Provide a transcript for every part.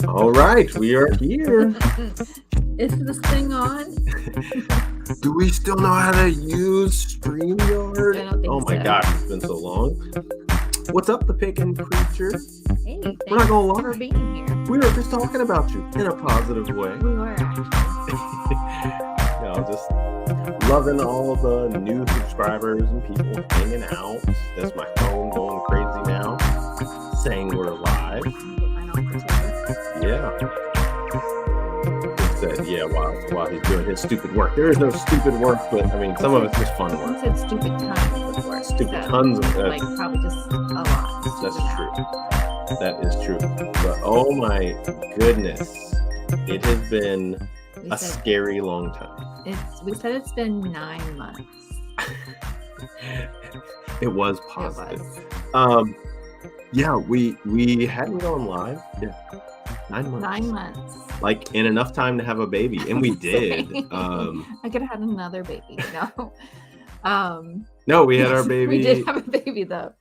All right, we are here. Is this thing on? Do we still know how to use StreamYard? I don't think Oh my so. gosh, it's been so long. What's up, the Pickin' Creature? Hey, thanks We're not gonna lie. for being here. We were just talking about you in a positive way. We were actually. Just loving all the new subscribers and people hanging out. That's my phone going crazy now, saying we're live. Get mine off the table. Yeah. He said, yeah, while he's doing his stupid work. There is no stupid work, but I mean, some of it's just fun He work. said stupid tons before. Stupid so, tons of like probably just a lot. That's true. That is true. But oh my goodness, it has been a scary long time. We said it's been 9 months. It was positive. It was. Yeah, we hadn't gone live. Yeah. 9 months. 9 months. Like in enough time to have a baby, and we did. I could have had another baby. No, we had our baby. We did have a baby though.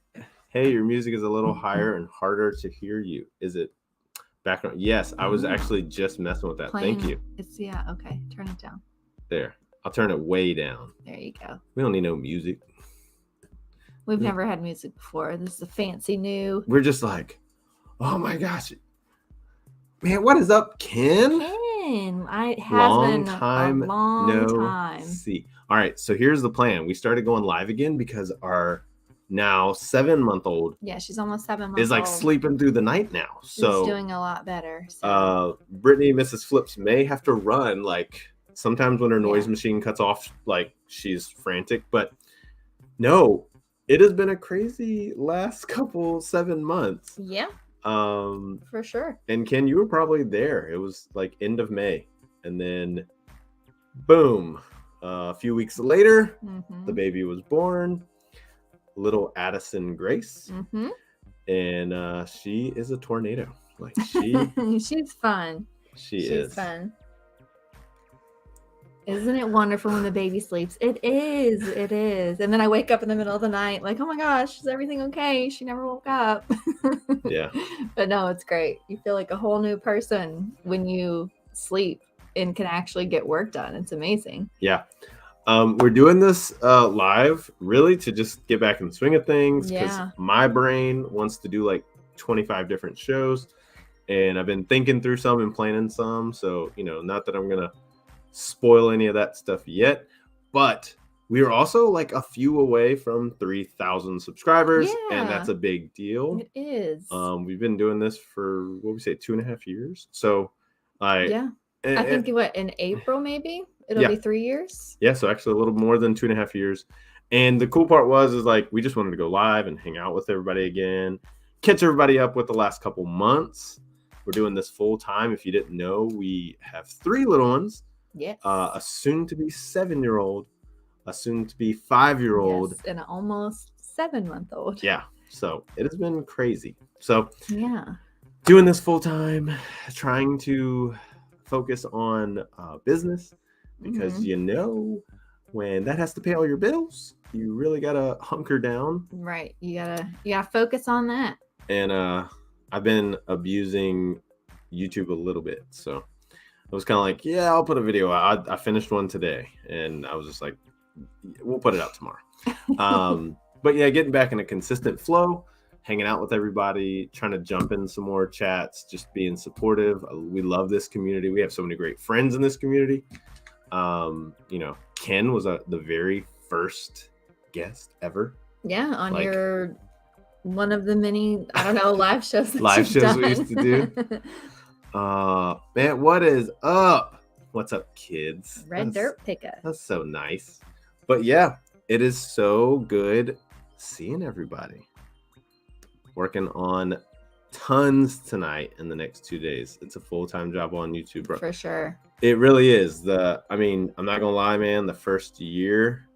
Hey, your music is a little higher and harder to hear you. Is it background? Yes, I was actually just messing with that. Thank you. It's okay. Turn it down. There. I'll turn it way down. There you go. We don't need no music. We've never had music before. This is a fancy new. We're just like, oh my gosh. Man, what is up, Ken? It has been a long time. See. All right, so here's the plan. We started going live again because our now 7-month-old she's almost 7 months is like sleeping through the night now. So she's doing a lot better. So. Brittany, Mrs. Flips may have to run. Like sometimes when her noise machine cuts off, like she's frantic. But no, it has been a crazy last 7 months. Yeah. For sure. And Ken, you were probably there. It was like end of May, and then boom, a few weeks later, the baby was born. Little Addison Grace, and she is a tornado. Like she's fun. She's fun. Isn't it wonderful when the baby sleeps? It is. And then I wake up in the middle of the night, like, oh my gosh, is everything okay? She never woke up. Yeah. But no, it's great. You feel like a whole new person when you sleep and can actually get work done. It's amazing. Yeah. We're doing this live really to just get back in the swing of things because my brain wants to do like 25 different shows, and I've been thinking through some and planning some. So, not that I'm going to spoil any of that stuff yet, but we are also like a few away from 3,000 subscribers, and that's a big deal. It is. We've been doing this for 2.5 years. So I think in April maybe it'll be 3 years. Yeah, so actually a little more than 2.5 years. And the cool part is like we just wanted to go live and hang out with everybody again, catch everybody up with the last couple months. We're doing this full time. If you didn't know, we have 3 little ones. Yes. A soon-to-be 7-year-old, a soon-to-be 5-year-old, and an almost 7-month-old. Yeah. So it has been crazy. So doing this full time, trying to focus on business because when that has to pay all your bills, you really gotta hunker down. Right. You gotta focus on that. And I've been abusing YouTube a little bit, so I was kind of like, I'll put a video out. I finished one today, and I was just like, we'll put it out tomorrow. But getting back in a consistent flow, hanging out with everybody, trying to jump in some more chats, just being supportive. We love this community. We have so many great friends in this community. Ken was the very first guest ever. Yeah, on your one of the many, live shows that we used to do. Man, what is up? What's up, kids? Red dirt pickup. That's so nice. But it is so good seeing everybody. Working on tons tonight in the next 2 days. It's a full-time job on YouTube, bro. For sure. It really is. I'm not gonna lie, man. The first year,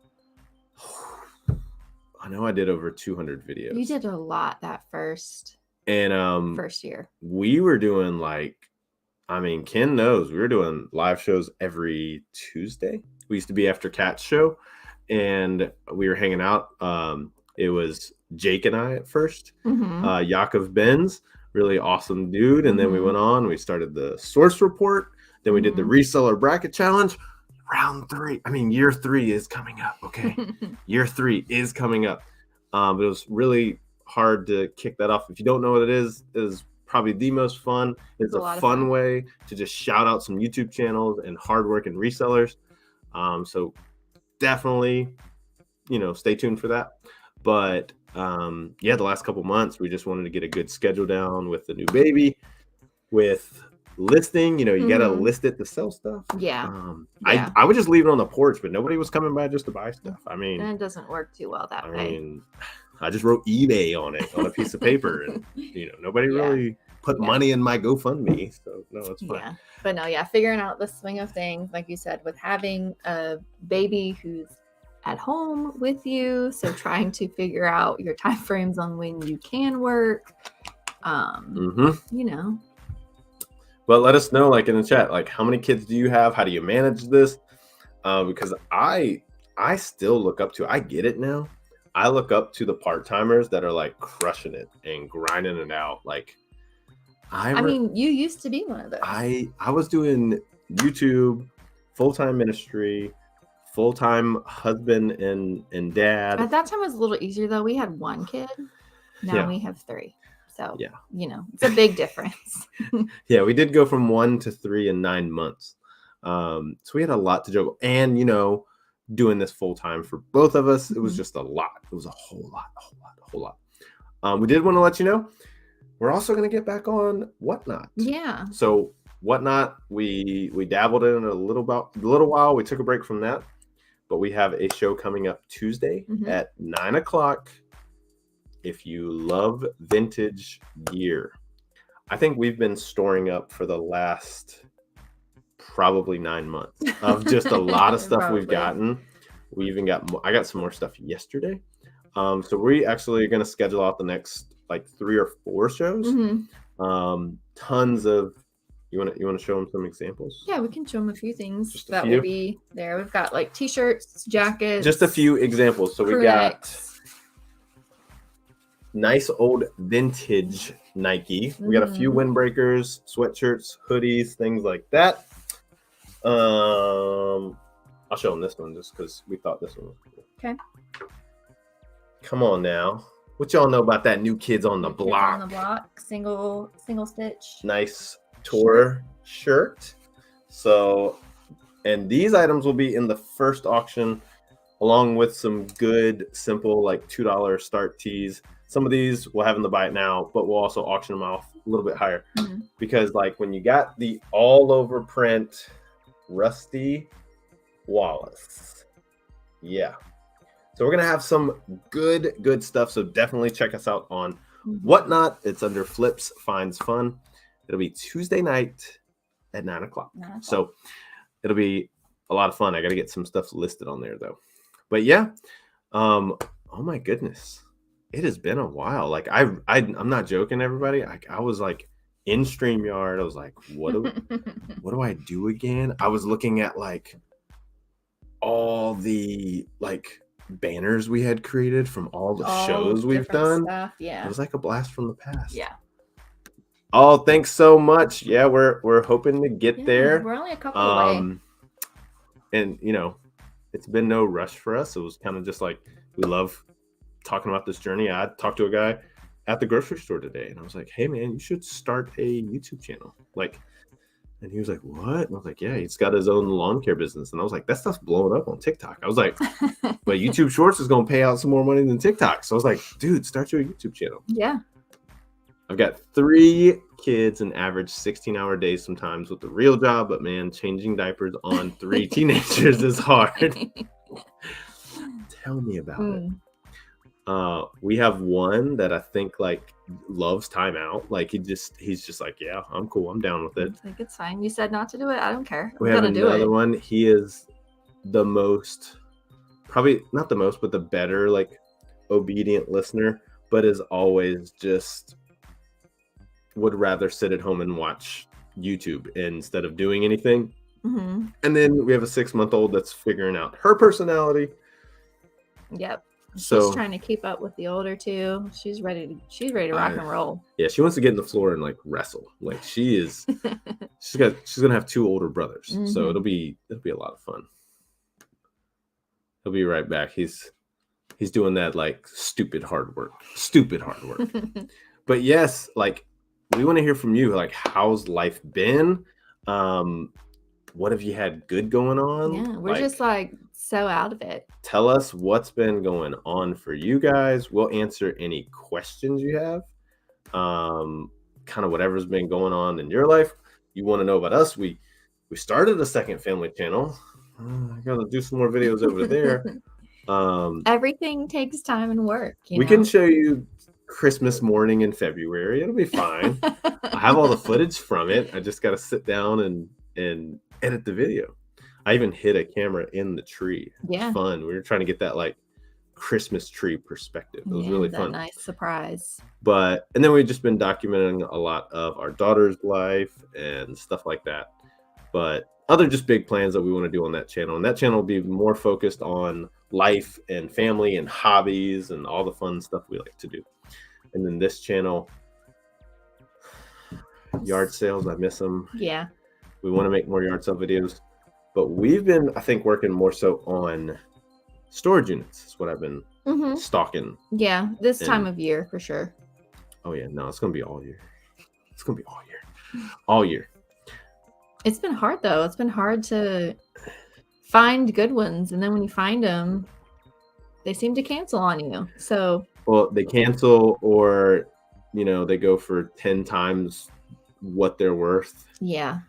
I know I did over 200 videos. You did a lot that first year. We were doing Ken knows we were doing live shows every Tuesday. We used to be after Kat's show, and we were hanging out. It was Jake and I at first, Yaakov Benz. really awesome dude. And then we went on, we started the source report. Then we did the reseller bracket challenge. Round 3. I mean, year 3 is coming up. Okay. Year 3 is coming up. But it was really hard to kick that off. If you don't know what it is probably the most fun. It's a fun way to just shout out some YouTube channels and hardworking resellers. So definitely, stay tuned for that. But the last couple months, we just wanted to get a good schedule down with the new baby, with listing. You got to list it to sell stuff. I would just leave it on the porch, but nobody was coming by just to buy stuff. I mean, and it doesn't work too well that way. I just wrote eBay on it on a piece of paper, and nobody really put money in my GoFundMe. So no, it's fine. Yeah, but figuring out the swing of things, like you said, with having a baby who's at home with you, so trying to figure out your time frames on when you can work. But let us know, like in the chat, like how many kids do you have? How do you manage this? Because I still look up to. I get it now. I look up to the part-timers that are like crushing it and grinding it out. Like, I mean, you used to be one of those. I was doing YouTube, full-time ministry, full-time husband and dad. At that time, it was a little easier though. We had 1 kid. Now we have 3. So it's a big difference. Yeah, we did go from 1 to 3 in 9 months. So we had a lot to juggle, and doing this full time for both of us, it was just a lot. It was a whole lot. We did want to let you know we're also going to get back on Whatnot. Yeah. So Whatnot, we dabbled in it a little while. We took a break from that, but we have a show coming up Tuesday at 9:00. If you love vintage gear, I think we've been storing up for the last probably 9 months of just a lot of stuff we've gotten. We even I got some more stuff yesterday. So we actually are going to schedule out the next like 3 or 4 shows. Tons of, you want to show them some examples? Yeah, we can show them a few things that will be there. We've got like t-shirts, jackets, just a few examples. So we got nice old vintage Nike. We got a few windbreakers, sweatshirts, hoodies, things like that. I'll show them this one just because we thought this one was cool. Okay. Come on now. What y'all know about that New Kids on the Block? Kids on the Block, single stitch. Nice tour shirt. So, and these items will be in the first auction along with some good, simple, like $2 start tees. Some of these we'll have them to buy it now, but we'll also auction them off a little bit higher. Because like when you got the all over print Rusty Wallace. Yeah. So we're going to have some good stuff. So definitely check us out on Whatnot. It's under Flips Finds Fun. It'll be Tuesday night at 9:00. So it'll be a lot of fun. I got to get some stuff listed on there though. But yeah. Oh my goodness. It has been a while. Like I'm not joking, everybody. I was like in StreamYard. I was like, what do I do again? I was looking at like all the like banners we had created from all the shows we've done. Stuff. Yeah. It was like a blast from the past. Yeah. Oh, thanks so much. Yeah, we're hoping to get there. We're only a couple away. And it's been no rush for us. It was kind of just like we love talking about this journey. I talked to a guy at the grocery store today, and I was like, "Hey, man, you should start a YouTube channel." And he was like, "What?" And I was like, "Yeah, he's got his own lawn care business." And I was like, "That stuff's blowing up on TikTok." I was like, "But YouTube Shorts is going to pay out some more money than TikTok." So I was like, "Dude, start your YouTube channel." Yeah. I've got 3 kids and average 16-hour days sometimes with the real job, but man, changing diapers on 3 teenagers is hard. Tell me about it. We have one that I think like loves timeout. Like he's just like, yeah, I'm cool. I'm down with it. I think it's fine. You said not to do it. I don't care. We have another one. He is the most, probably not the most, but the better like obedient listener, but is always just would rather sit at home and watch YouTube instead of doing anything. And then we have a 6-month-old that's figuring out her personality. Yep. She's trying to keep up with the older two. She's ready to rock and roll. Yeah, she wants to get in the floor and like wrestle. Like she's gonna have 2 older brothers. So it'll be a lot of fun. He'll be right back. He's doing that like stupid hard work. But yes, like we want to hear from you. Like, how's life been? What have you had good going on? Yeah, we're just like so out of it. Tell us what's been going on for you guys. We'll answer any questions you have. Kind of whatever's been going on in your life. You want to know about us? We started a second family channel. I gotta do some more videos over there. Everything takes time and work. We can show you Christmas morning in February. It'll be fine. I have all the footage from it. I just got to sit down and edit the video. I even hid a camera in the tree. It was fun. We were trying to get that like Christmas tree perspective. It was really fun. Nice surprise. And then we've just been documenting a lot of our daughter's life and stuff like that. But other just big plans that we want to do on that channel. And that channel will be more focused on life and family and hobbies and all the fun stuff we like to do. And then this channel, yard sales, I miss them. Yeah. We want to make more yard sale videos. But we've been, I think, working more so on storage units. That's what I've been stalking. Yeah, this time of year for sure. Oh, yeah. No, it's going to be all year. It's going to be all year. All year. It's been hard, though. It's been hard to find good ones. And then when you find them, they seem to cancel on you. So, well, they cancel or, they go for 10 times what they're worth. Yeah.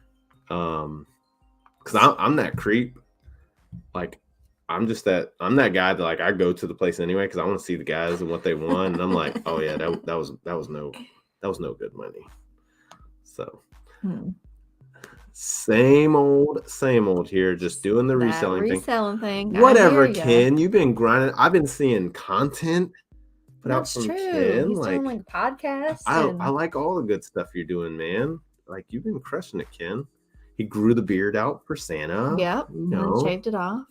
Because I'm that creep. Like, I'm that guy that like I go to the place anyway because I want to see the guys and what they want, and I'm like, oh yeah, that was no good money. So same old here, just doing the reselling thing. Whatever, Ken. You've been grinding. I've been seeing content put out from Ken. He's doing like podcasts. I like all the good stuff you're doing, man. Like you've been crushing it, Ken. He grew the beard out for Santa. Yep. And shaved it off.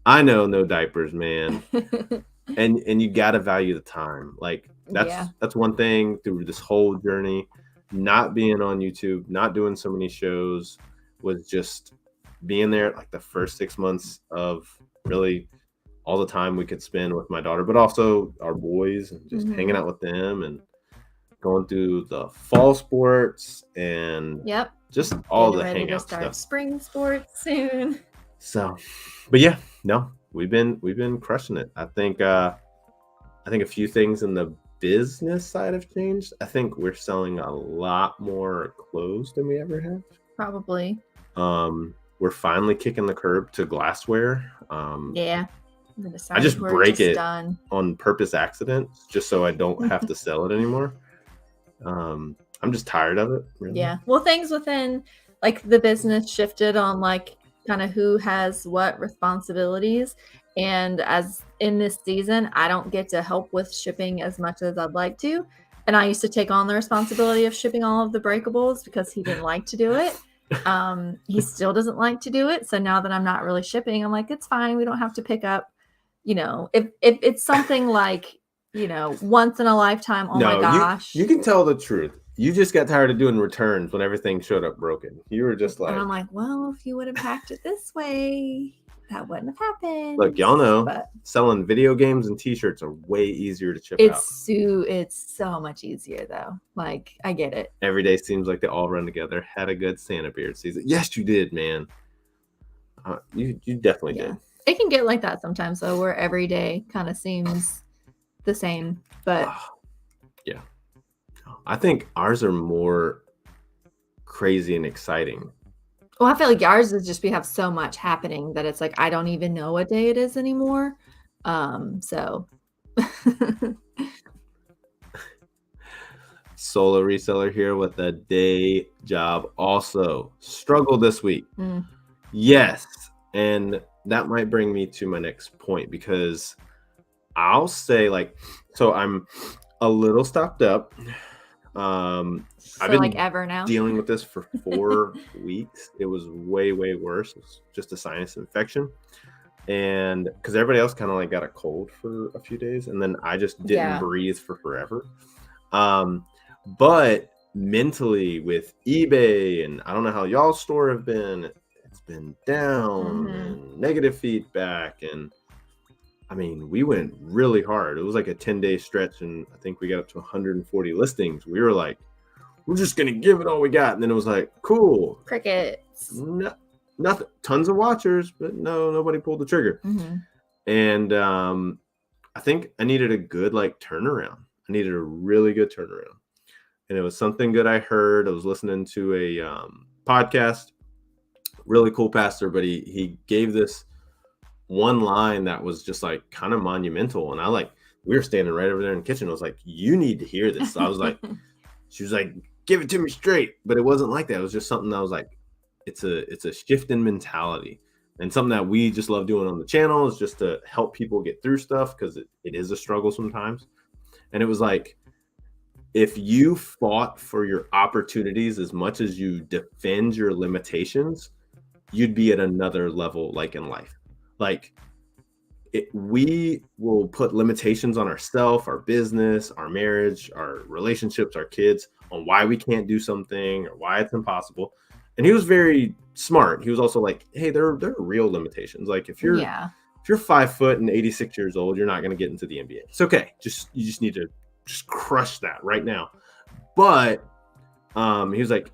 I know, no diapers, man. and you gotta value the time. Like that's one thing through this whole journey. Not being on YouTube, not doing so many shows, was just being there like the first 6 months of really all the time we could spend with my daughter, but also our boys and just hanging out with them and going through the fall sports and just all the hangout stuff. Spring sports soon. So, but yeah, no, we've been crushing it. I think a few things in the business side have changed. I think we're selling a lot more clothes than we ever have. Probably. We're finally kicking the curb to glassware. Yeah. I just break it on purpose accident just so I don't have to sell it anymore. I'm just tired of it, really. Yeah. Well, things within like the business shifted on like kind of who has what responsibilities. And as in this season, I don't get to help with shipping as much as I'd like to. And I used to take on the responsibility of shipping all of the breakables because he didn't like to do it. He still doesn't like to do it. So now that I'm not really shipping, I'm like, it's fine. We don't have to pick up, if it's something like, once in a lifetime. Oh my gosh. You can tell the truth. You just got tired of doing returns when everything showed up broken. You were just like, and I'm like, well, if you would have packed it this way, that wouldn't have happened. Look, y'all know selling video games and t-shirts are way easier to ship out. It's so much easier though. Like, I get it. Every day seems like they all run together. Had a good Santa beard season. Yes, you did, man. You definitely did. It can get like that sometimes though, where every day kind of seems the same, but yeah. I think ours are more crazy and exciting. Well, I feel like ours is just we have so much happening that it's like I don't even know what day it is anymore. So solo reseller here with a day job also struggled this week. Yes, and that might bring me to my next point because I'll say so I'm a little stopped up. I've been like ever now dealing with this for 4 weeks. It was way worse. It's just a sinus infection. and because everybody else kind of like got a cold for a few days, and then I just didn't breathe for forever. But mentally with eBay, and I don't know how y'all's store have been, it's been down and negative feedback, and I mean, we went really hard. It was like a 10-day stretch, and I think we got up to 140 listings. We were like, we're just gonna give it all we got, and then it was like, cool, crickets. Nothing, tons of watchers, but nobody pulled the trigger. And I think I needed a good like turnaround. I needed a really good turnaround, and it was something good I heard. I was listening to a podcast, really cool pastor, but he gave this one line that was just like kind of monumental, and we were standing right over there in the kitchen. I was like, you need to hear this. I was like, she was like, give it to me straight, but it wasn't like that. It was just something that was like, it's a shift in mentality, and something that we just love doing on the channel is just to help people get through stuff, because it is a struggle sometimes. And it was like, if you fought for your opportunities as much as you defend your limitations, you'd be at another level, like in life. Like we will put limitations on ourselves, our business, our marriage, our relationships, our kids, on why we can't do something or why it's impossible. And he was very smart. He was also like, hey, there are real limitations. Like if you're 5 foot and 86 years old, you're not going to get into the NBA. It's okay. You just need to just crush that right now. But he was like,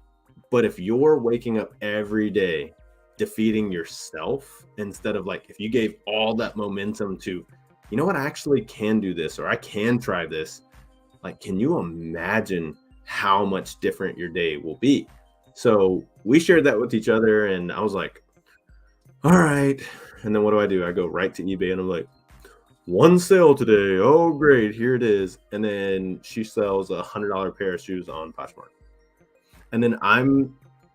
but if you're waking up every day defeating yourself, instead of like, if you gave all that momentum to, you know what, I actually can do this, or I can try this, like, can you imagine how much different your day will be? So we shared that with each other, and I was like, all right. And then what do? I go right to eBay, and I'm like, one sale today. Oh, great. Here it is. And then she sells $100 pair of shoes on Poshmark. And then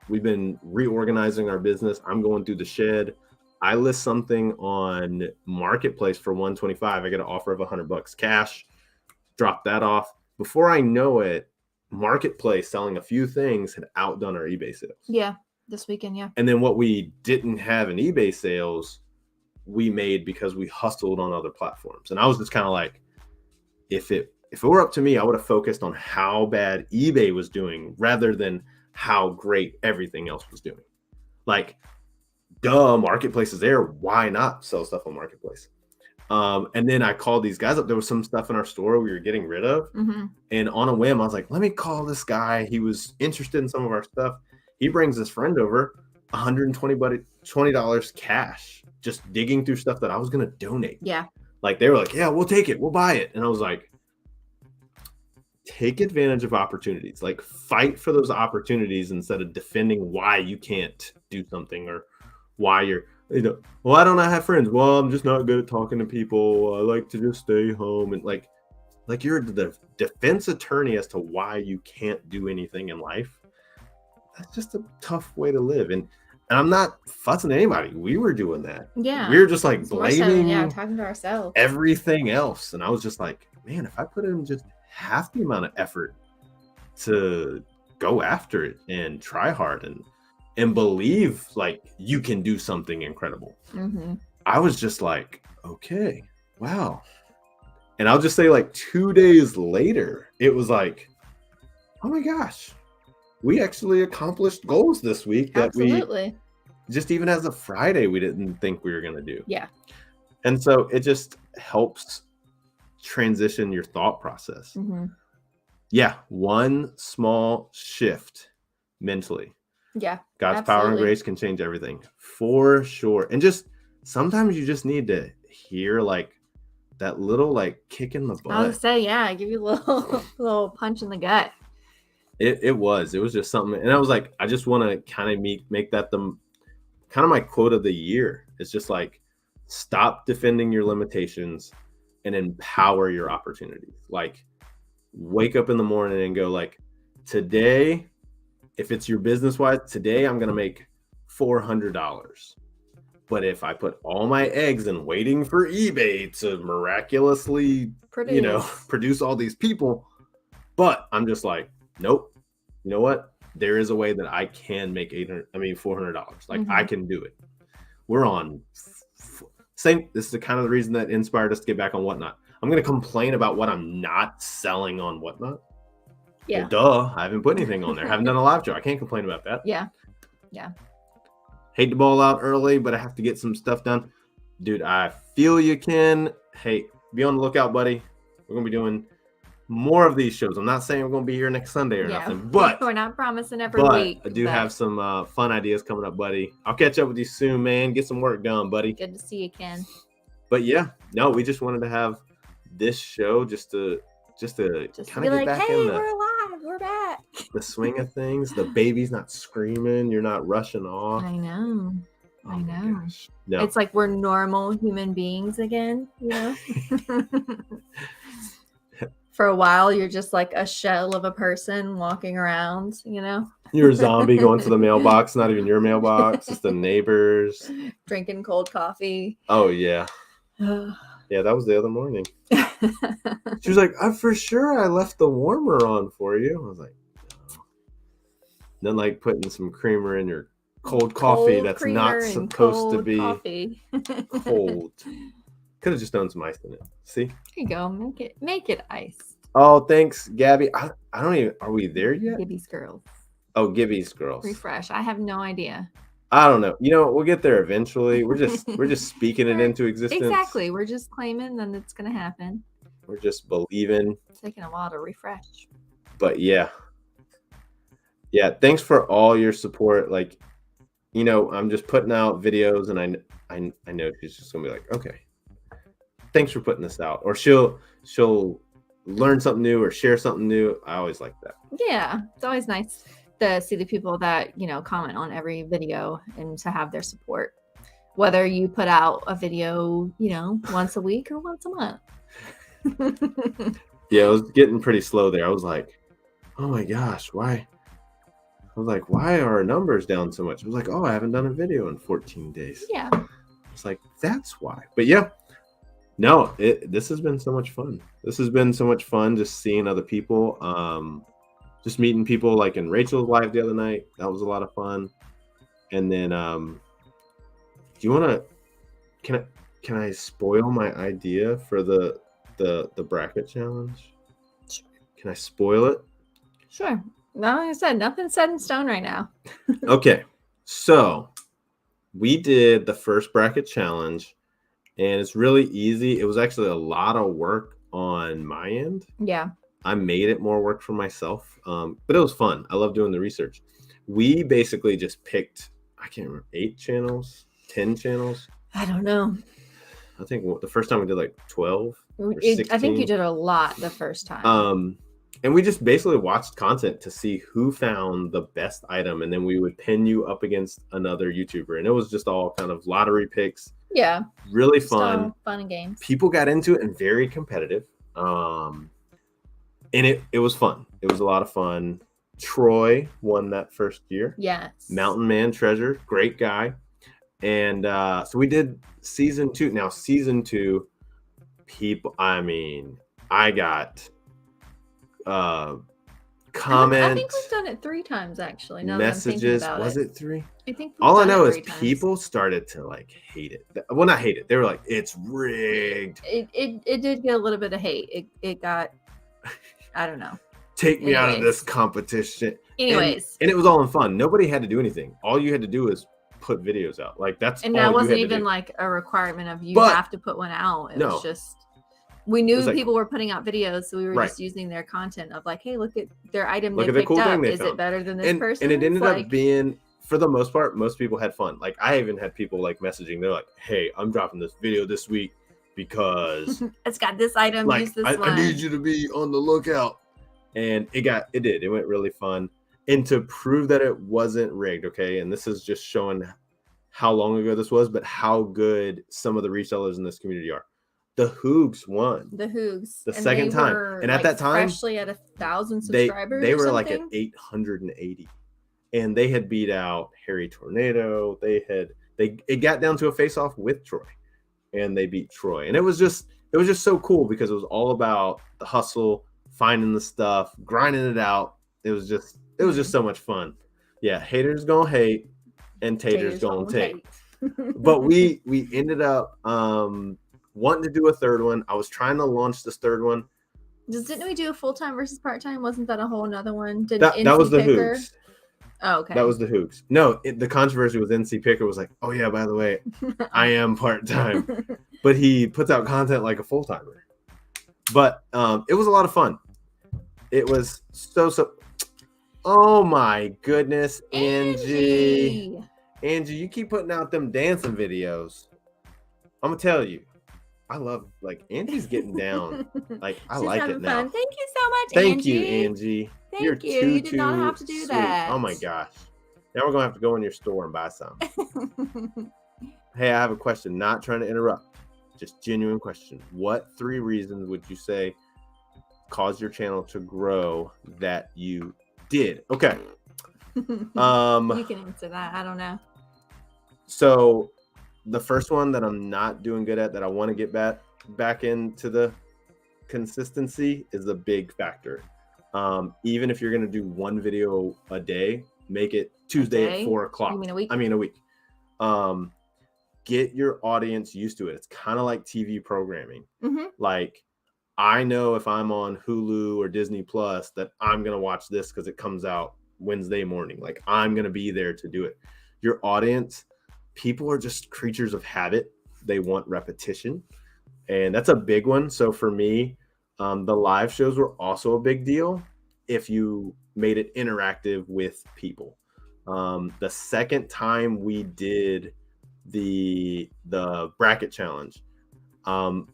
we've been reorganizing our business. I'm going through the shed. I list something on Marketplace for $125. I get an offer of $100 cash, drop that off. Before I know it, Marketplace selling a few things had outdone our eBay sales. Yeah, this weekend, yeah. And then what we didn't have in eBay sales, we made because we hustled on other platforms. And I was just kind of like, if it were up to me, I would have focused on how bad eBay was doing rather than how great everything else was doing. Like, duh, Marketplace is there. Why not sell stuff on Marketplace? And then I called these guys up. There was some stuff in our store we were getting rid of. And on a whim, I was like, let me call this guy. He was interested in some of our stuff. He brings his friend over, $120 cash, just digging through stuff that I was going to donate. Yeah. Like, they were like, yeah, we'll take it. We'll buy it. And I was like, take advantage of opportunities. Like, fight for those opportunities instead of defending why you can't do something, or why you're, well, I don't have friends. Well, I'm just not good at talking to people. I like to just stay home. And like you're the defense attorney as to why you can't do anything in life. That's just a tough way to live. And I'm not fussing at anybody. We were doing that. Yeah. We were just like blaming talking to ourselves, everything else. And I was just like, man, if I put in just half the amount of effort to go after it and try hard and believe like you can do something incredible. I was just like, okay, wow. And I'll just say, like, 2 days later, it was like, oh my gosh, we actually accomplished goals this week that we just, even as a Friday, we didn't think we were going to do. Yeah. And so it just helps transition your thought process. Yeah. One small shift mentally. Yeah. God's power and grace can change everything, for sure. And just sometimes you just need to hear like that little like kick in the butt. I would say, yeah, give you a little punch in the gut. It was just something. And I was like, I just want to kind of make that the kind of my quote of the year. It's just like, stop defending your limitations and empower your opportunities. Like, wake up in the morning and go like, today, if it's your business wise, today I'm going to make $400. But if I put all my eggs in waiting for eBay to miraculously, produce all these people, but I'm just like, nope. You know what? There is a way that I can make $400. Like, I can do it. We're on This is the kind of the reason that inspired us to get back on Whatnot. I'm going to complain about what I'm not selling on Whatnot. Yeah. Well, duh, I haven't put anything on there. I haven't done a live show. I can't complain about that. Yeah. Hate to ball out early, but I have to get some stuff done. Dude, I feel you, Ken. Hey, be on the lookout, buddy. We're going to be doing more of these shows. I'm not saying we're going to be here next Sunday or nothing, but we're not promising every week. I do have some fun ideas coming up, buddy. I'll catch up with you soon, man. Get some work done, buddy. Good to see you, Ken. But yeah, no, we just wanted to have this show just to kind of get back in we're alive, we're back. The swing of things. The baby's not screaming. You're not rushing off. I know. I know. No. It's like we're normal human beings again, you know? For a while, you're just like a shell of a person walking around, you know? You're a zombie going to the mailbox, not even your mailbox, it's the neighbors. Drinking cold coffee. Oh, yeah. Yeah, that was the other morning. She was like, for sure I left the warmer on for you. I was like, no. Then like putting some creamer in your cold coffee that's not supposed to be cold. Could have just done some ice in it. See? There you go. Make it iced. Oh, thanks, Gabby. I don't even. Are we there yet? Gibby's girls. Oh, Gibby's girls. Refresh. I have no idea. I don't know. You know, we'll get there eventually. We're just speaking it into existence. Exactly. We're just claiming that it's gonna happen. We're just believing. It's taking a while to refresh. But yeah. Thanks for all your support. Like, you know, I'm just putting out videos, and I know she's just gonna be like, okay, thanks for putting this out, or she'll learn something new or share something new. I always like that. Yeah, it's always nice to see the people that, you know, comment on every video and to have their support, whether you put out a video, you know, once a week or once a month. Yeah, it was getting pretty slow there. I was like, oh my gosh, why? I was like, why are our numbers down so much? I was like, oh, I haven't done a video in 14 days. Yeah. It's like, that's why. But yeah, no, this has been so much fun. This has been so much fun just seeing other people. Just meeting people like in Rachel's live the other night. That was a lot of fun. And then do you want to can I spoil my idea for the bracket challenge? Can I spoil it? Sure. No, like I said, nothing's set in stone right now. Okay. So we did the first bracket challenge, and it's really easy. It was actually a lot of work on my end. Yeah. I made it more work for myself, but it was fun. I love doing the research. We basically just picked, I can't remember, 8 channels, 10 channels. I don't know. I think the first time we did like 12 or 16. I think you did a lot the first time. And we just basically watched content to see who found the best item, and then we would pin you up against another YouTuber, and it was just all kind of lottery picks. Yeah. Really fun. Fun and games. People got into it and very competitive. And it was fun. It was a lot of fun. Troy won that first year. Yes. Mountain Man Treasure, great guy. And so we did season 2. Now season 2, people, I mean, I got comments. I think we've done it 3 times actually. Now messages. That I'm was it 3? I think all I know is people started to like hate it. Well, not hate it. They were like, it's rigged. It did get a little bit of hate. It got, I don't know. Take me out of this competition. Anyways. And it was all in fun. Nobody had to do anything. All you had to do is put videos out. Like that's and all that you wasn't had to even do. like a requirement of you have to put one out. It was just we knew like, people were putting out videos, so we were just using their content of like, hey, look at their item they picked up. Is it better than this person? And it ended up being, for the most part, most people had fun. Like I even had people like messaging. They're like, hey, I'm dropping this video this week because it's got this item. Like, use this one. I need you to be on the lookout. And it went really fun. And to prove that it wasn't rigged, okay, and this is just showing how long ago this was, but how good some of the resellers in this community are. The Hoogs won. The Hoogs. The second time. And at that time, freshly at 1,000 subscribers. They were like at 880. And they had beat out Harry Tornado. It got down to a face-off with Troy. And they beat Troy. And it was just so cool because it was all about the hustle, finding the stuff, grinding it out. It was just so much fun. Yeah, haters gonna hate and taters gonna take. But we ended up wanting to do a third one. I was trying to launch this third one. Didn't we do a full-time versus part-time? Wasn't that a whole nother one? That was the Hoogs. Oh, okay. That was the Hoogs. No, the controversy with NC Picker was like, oh yeah, by the way, I am part-time. But he puts out content like a full-timer. But it was a lot of fun. It was so oh my goodness, Angie, you keep putting out them dancing videos. I'm gonna tell you, I love, like, Angie's getting down. Like, I like it now. Fun. Thank you so much, Thank Angie. you, Angie. Thank you. You did not have to do sweet. that. Oh my gosh. Now we're gonna have to go in your store and buy some. Hey, I have a question. Not trying to interrupt. Just genuine question. What 3 reasons would you say caused your channel to grow that you did? Okay. You can answer that. I don't know. So the first one that I'm not doing good at, that I want to get back into the consistency, is a big factor. Even if you're going to do 1 video a day, make it Tuesday at 4 o'clock. You mean a week? I mean a week. Get your audience used to it. It's kind of like TV programming. Like, I know if I'm on Hulu or Disney Plus that I'm going to watch this because it comes out Wednesday morning. Like, I'm going to be there to do it. Your audience, people are just creatures of habit. They want repetition. And that's a big one. So for me, the live shows were also a big deal if you made it interactive with people. The second time we did the bracket challenge,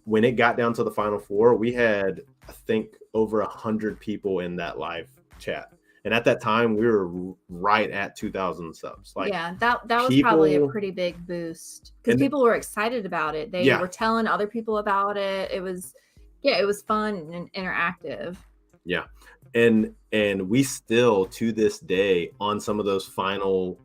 when it got down to the final 4, we had, I think, over 100 people in that live chat. And at that time, we were right at 2,000 subs. Like, yeah, that was probably a pretty big boost because people were excited about it. They were telling other people about it. It was fun and interactive. Yeah. And we still, to this day, on some of those final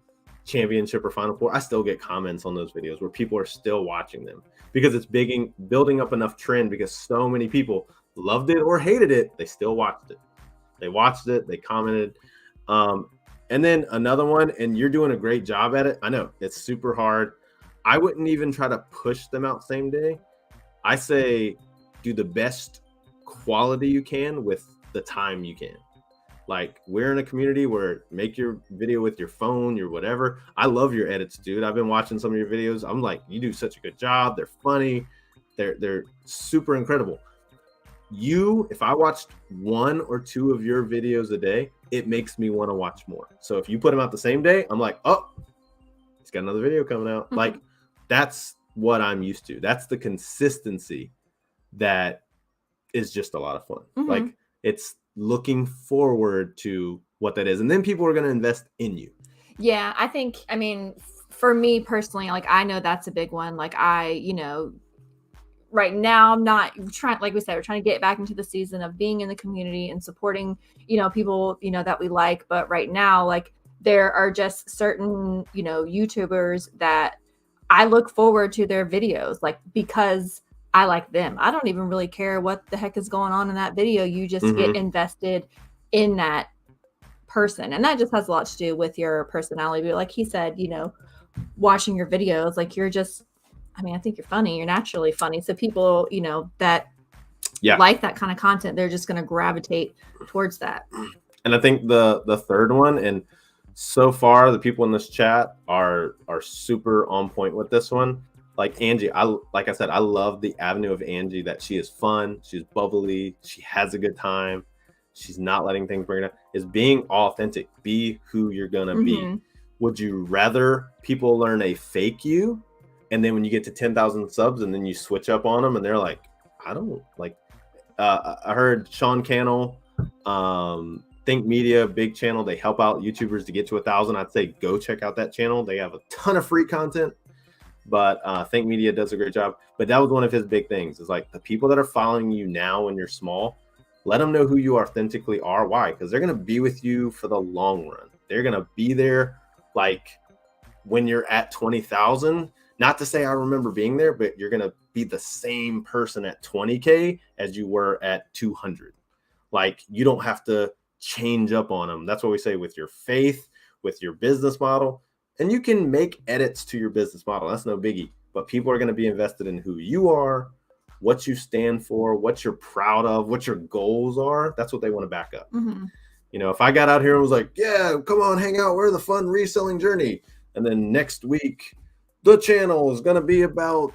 championship or final 4, I still get comments on those videos where people are still watching them because it's building up enough trend, because so many people loved it or hated it. They still watched it. They watched it. They commented. And then another one, and you're doing a great job at it. I know it's super hard. I wouldn't even try to push them out same day. I say do the best quality you can with the time you can. Like, we're in a community where make your video with your phone, your whatever. I love your edits, dude. I've been watching some of your videos. I'm like, you do such a good job. They're funny. They're super incredible. If I watched 1 or 2 of your videos a day, it makes me want to watch more. So if you put them out the same day, I'm like, oh, he's got another video coming out. Like, that's what I'm used to. That's the consistency that is just a lot of fun. Like, it's looking forward to what that is. And then people are going to invest in you. Yeah, I mean, for me personally, like, I know that's a big one. Like, right now I'm not trying, like we said, we're trying to get back into the season of being in the community and supporting, people, that we like. But right now, like, there are just certain, YouTubers that I look forward to their videos, like, because I like them. I don't even really care what the heck is going on in that video. You just get invested in that person. And that just has a lot to do with your personality. But like he said, watching your videos, like, you're just, I think you're funny. You're naturally funny. So people, that like that kind of content, they're just going to gravitate towards that. And I think the third one, and so far the people in this chat are super on point with this one. Like Angie, like I said, I love the avenue of Angie, that she is fun, she's bubbly, she has a good time, she's not letting things bring it up. Is being authentic. Be who you're gonna be. Would you rather people learn a fake you, and then when you get to 10,000 subs and then you switch up on them and they're like, I don't like, I heard Sean Cannell, Think Media, big channel, they help out YouTubers to get to 1,000. I'd say go check out that channel. They have a ton of free content, but Think Media does a great job. But that was one of his big things, is like, the people that are following you now when you're small, let them know who you authentically are. Why? Because they're going to be with you for the long run. They're going to be there, like, when you're at 20,000. Not to say I remember being there, but you're going to be the same person at 20K as you were at 200. Like, you don't have to change up on them. That's what we say with your faith, with your business model. And you can make edits to your business model. That's no biggie. But people are going to be invested in who you are, what you stand for, what you're proud of, what your goals are. That's what they want to back up. You know, if I got out here and was like, yeah, come on, hang out, we're the fun reselling journey. And then next week, the channel is going to be about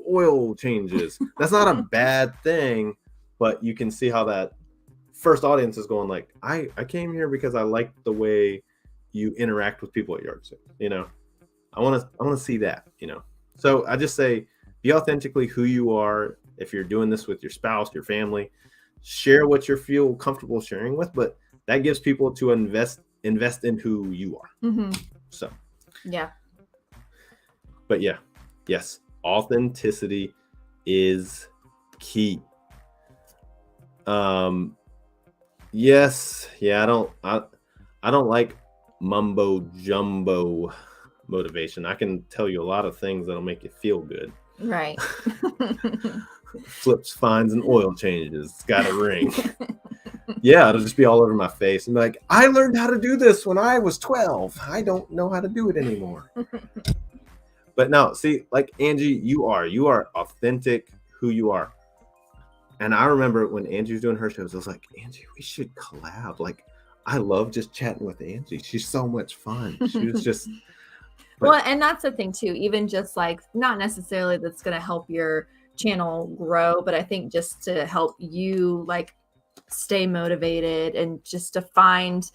oil changes. That's not a bad thing, but you can see how that first audience is going like, I came here because I like the way you interact with people at yard sale. You know, I want to see that, you know. So I just say, be authentically who you are. If you're doing this with your spouse, your family, share what you feel comfortable sharing with, but that gives people to invest in who you are. So, yeah. But yeah, yes, authenticity is key. Yes, yeah, I don't like mumbo jumbo motivation. I can tell you a lot of things that'll make you feel good. Right. Flips, finds, and oil changes. It's got a ring. Yeah, it'll just be all over my face and be like, I learned how to do this when I was 12. I don't know how to do it anymore. But no, see, like Angie, you are authentic who you are. And I remember when Angie was doing her shows, I was like, Angie, we should collab. Like, I love just chatting with Angie. She's so much fun. She was just... Well, and that's the thing too, even just like, not necessarily that's going to help your channel grow, but I think just to help you like stay motivated and just to find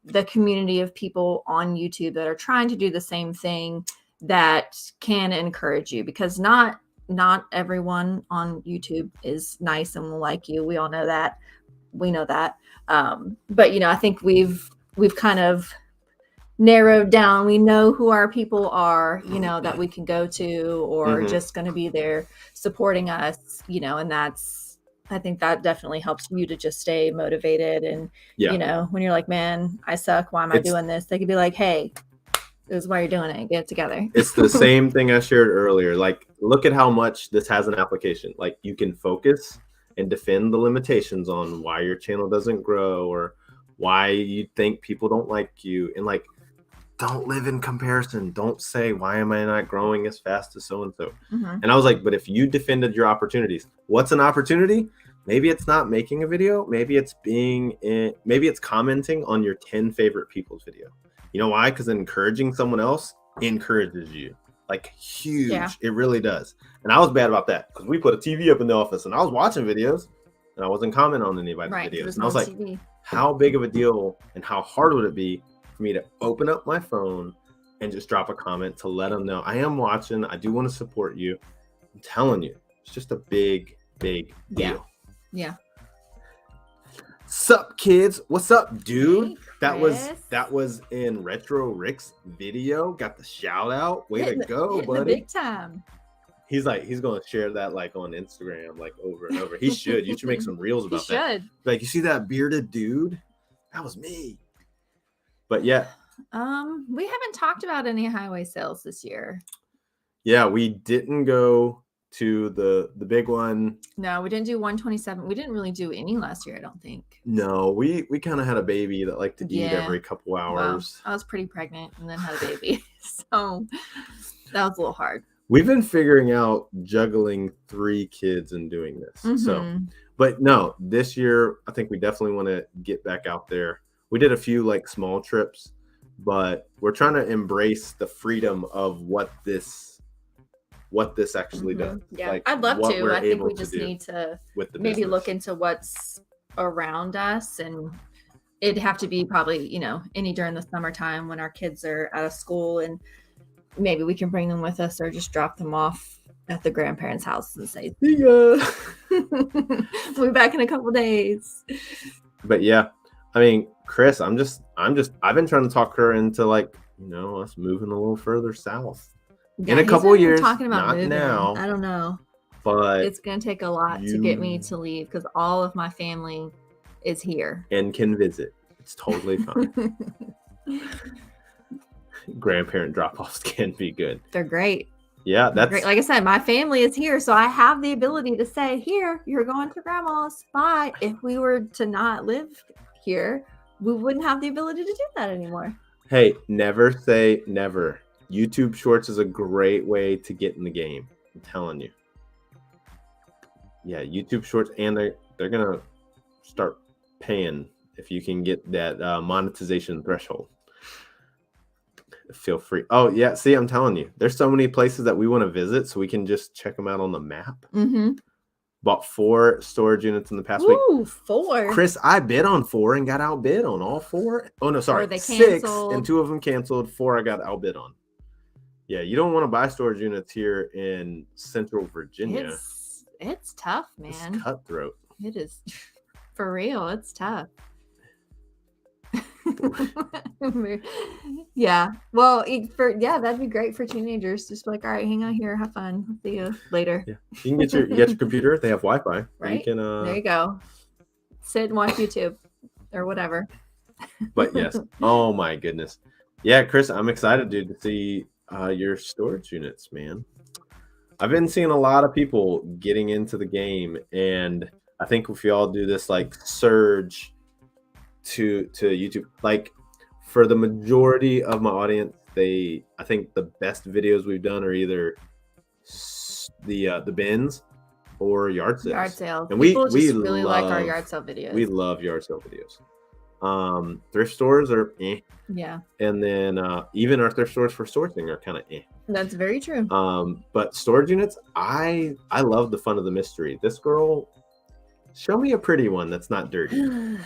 the community of people on YouTube that are trying to do the same thing that can encourage you, because not everyone on YouTube is nice and will like you. We all know that. We know that. But you know, I think we've kind of narrowed down. We know who our people are, you know, that we can go to, or just going to be there supporting us, you know, and I think that definitely helps you to just stay motivated. And, you know, when you're like, man, I suck, why am I doing this? They could be like, hey, this is why you're doing it. Get it together. It's the same thing I shared earlier. Like, look at how much this has an application. Like, you can focus and defend the limitations on why your channel doesn't grow or why you think people don't like you. And like, don't live in comparison. Don't say, why am I not growing as fast as so-and-so? And I was like, but if you defended your opportunities, what's an opportunity? Maybe it's not making a video. Maybe it's maybe it's commenting on your 10 favorite people's video. You know why? Because encouraging someone else encourages you. Like, huge. Yeah. It really does. And I was bad about that because we put a TV up in the office and I was watching videos and I wasn't commenting on anybody's videos. And I was like, how big of a deal and how hard would it be for me to open up my phone and just drop a comment to let them know I am watching. I do want to support you. I'm telling you, it's just a big, big deal. Yeah. Sup, kids? What's up, dude? Hey, that was in Retro Rick's video. Got the shout out. Way to go, buddy. The big time. He's going to share that like on Instagram, like over and over. He should. You should make some reels about that. Should. Like, you see that bearded dude? That was me. But yeah. We haven't talked about any highway sales this year. Yeah, we didn't go to the big one. No, we didn't do 127. We didn't really do any last year, I don't think. No, we kind of had a baby that liked to eat every couple hours. Well, I was pretty pregnant and then had a baby. So that was a little hard. We've been figuring out juggling 3 kids and doing this. So, but no, this year, I think we definitely want to get back out there. We did a few like small trips, but we're trying to embrace the freedom of what this actually does. Yeah, like, I'd love to. I think we just need to maybe look into what's around us, and it'd have to be probably, you know, any during the summertime when our kids are out of school, and maybe we can bring them with us or just drop them off at the grandparents' house and say, see ya. We'll be back in a couple days. But yeah, I mean, Chris, I've been trying to talk her into, like, you know, us moving a little further south. Yeah, in a couple of years, talking about not moving. now. I don't know. But it's going to take a lot to get me to leave because all of my family is here. And can visit. It's totally fine. Grandparent drop-offs can be good. They're great. Yeah, that's great. Like I said, my family is here, so I have the ability to say, here, you're going to grandma's. Bye. If we were to not live here, we wouldn't have the ability to do that anymore. Hey, never say never. YouTube Shorts is a great way to get in the game. I'm telling you. Yeah, YouTube Shorts, and they're gonna start paying if you can get that monetization threshold. Feel free. Oh yeah, see, I'm telling you, there's so many places that we want to visit, so we can just check them out on the map. Bought 4 storage units in the past week. 4. Chris, I bid on 4 and got outbid on all 4. Oh no, sorry, they 6, canceled. and 2 of them canceled. 4 I got outbid on. Yeah, you don't want to buy storage units here in Central Virginia. It's tough, man. It's cutthroat. It is. For real, it's tough. Yeah. Well, that'd be great for teenagers. Just like, all right, hang out here, have fun. I'll see you later. Yeah. You can get your computer. They have Wi-Fi. Right. You can, there you go. Sit and watch YouTube or whatever. But yes. Oh my goodness. Yeah, Chris, I'm excited, dude, to see your storage units, man. I've been seeing a lot of people getting into the game, and I think if you all do this like surge to YouTube, like for the majority of my audience, I think the best videos we've done are either the bins or yard sales. Yard sales. And people just really like our yard sale videos. We love yard sale videos. Thrift stores are yeah, and then even our thrift stores for sourcing are kind of That's very true. But storage units, I love the fun of the mystery. This girl, show me a pretty one that's not dirty.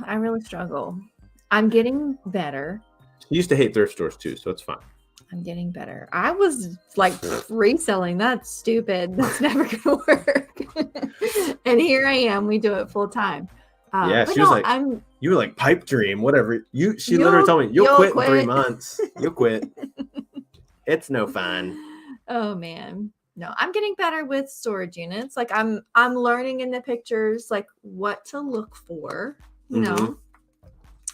I really struggle. I'm getting better. She used to hate thrift stores too, so it's fine. I'm getting better. I was like reselling. That's stupid. That's never gonna work. And here I am. We do it full time. Yeah, she was like, you were like pipe dream, whatever. She literally told me, you'll quit in 3 months. You'll quit. It's no fun. Oh man. No, I'm getting better with storage units. Like I'm learning in the pictures, like what to look for, you know.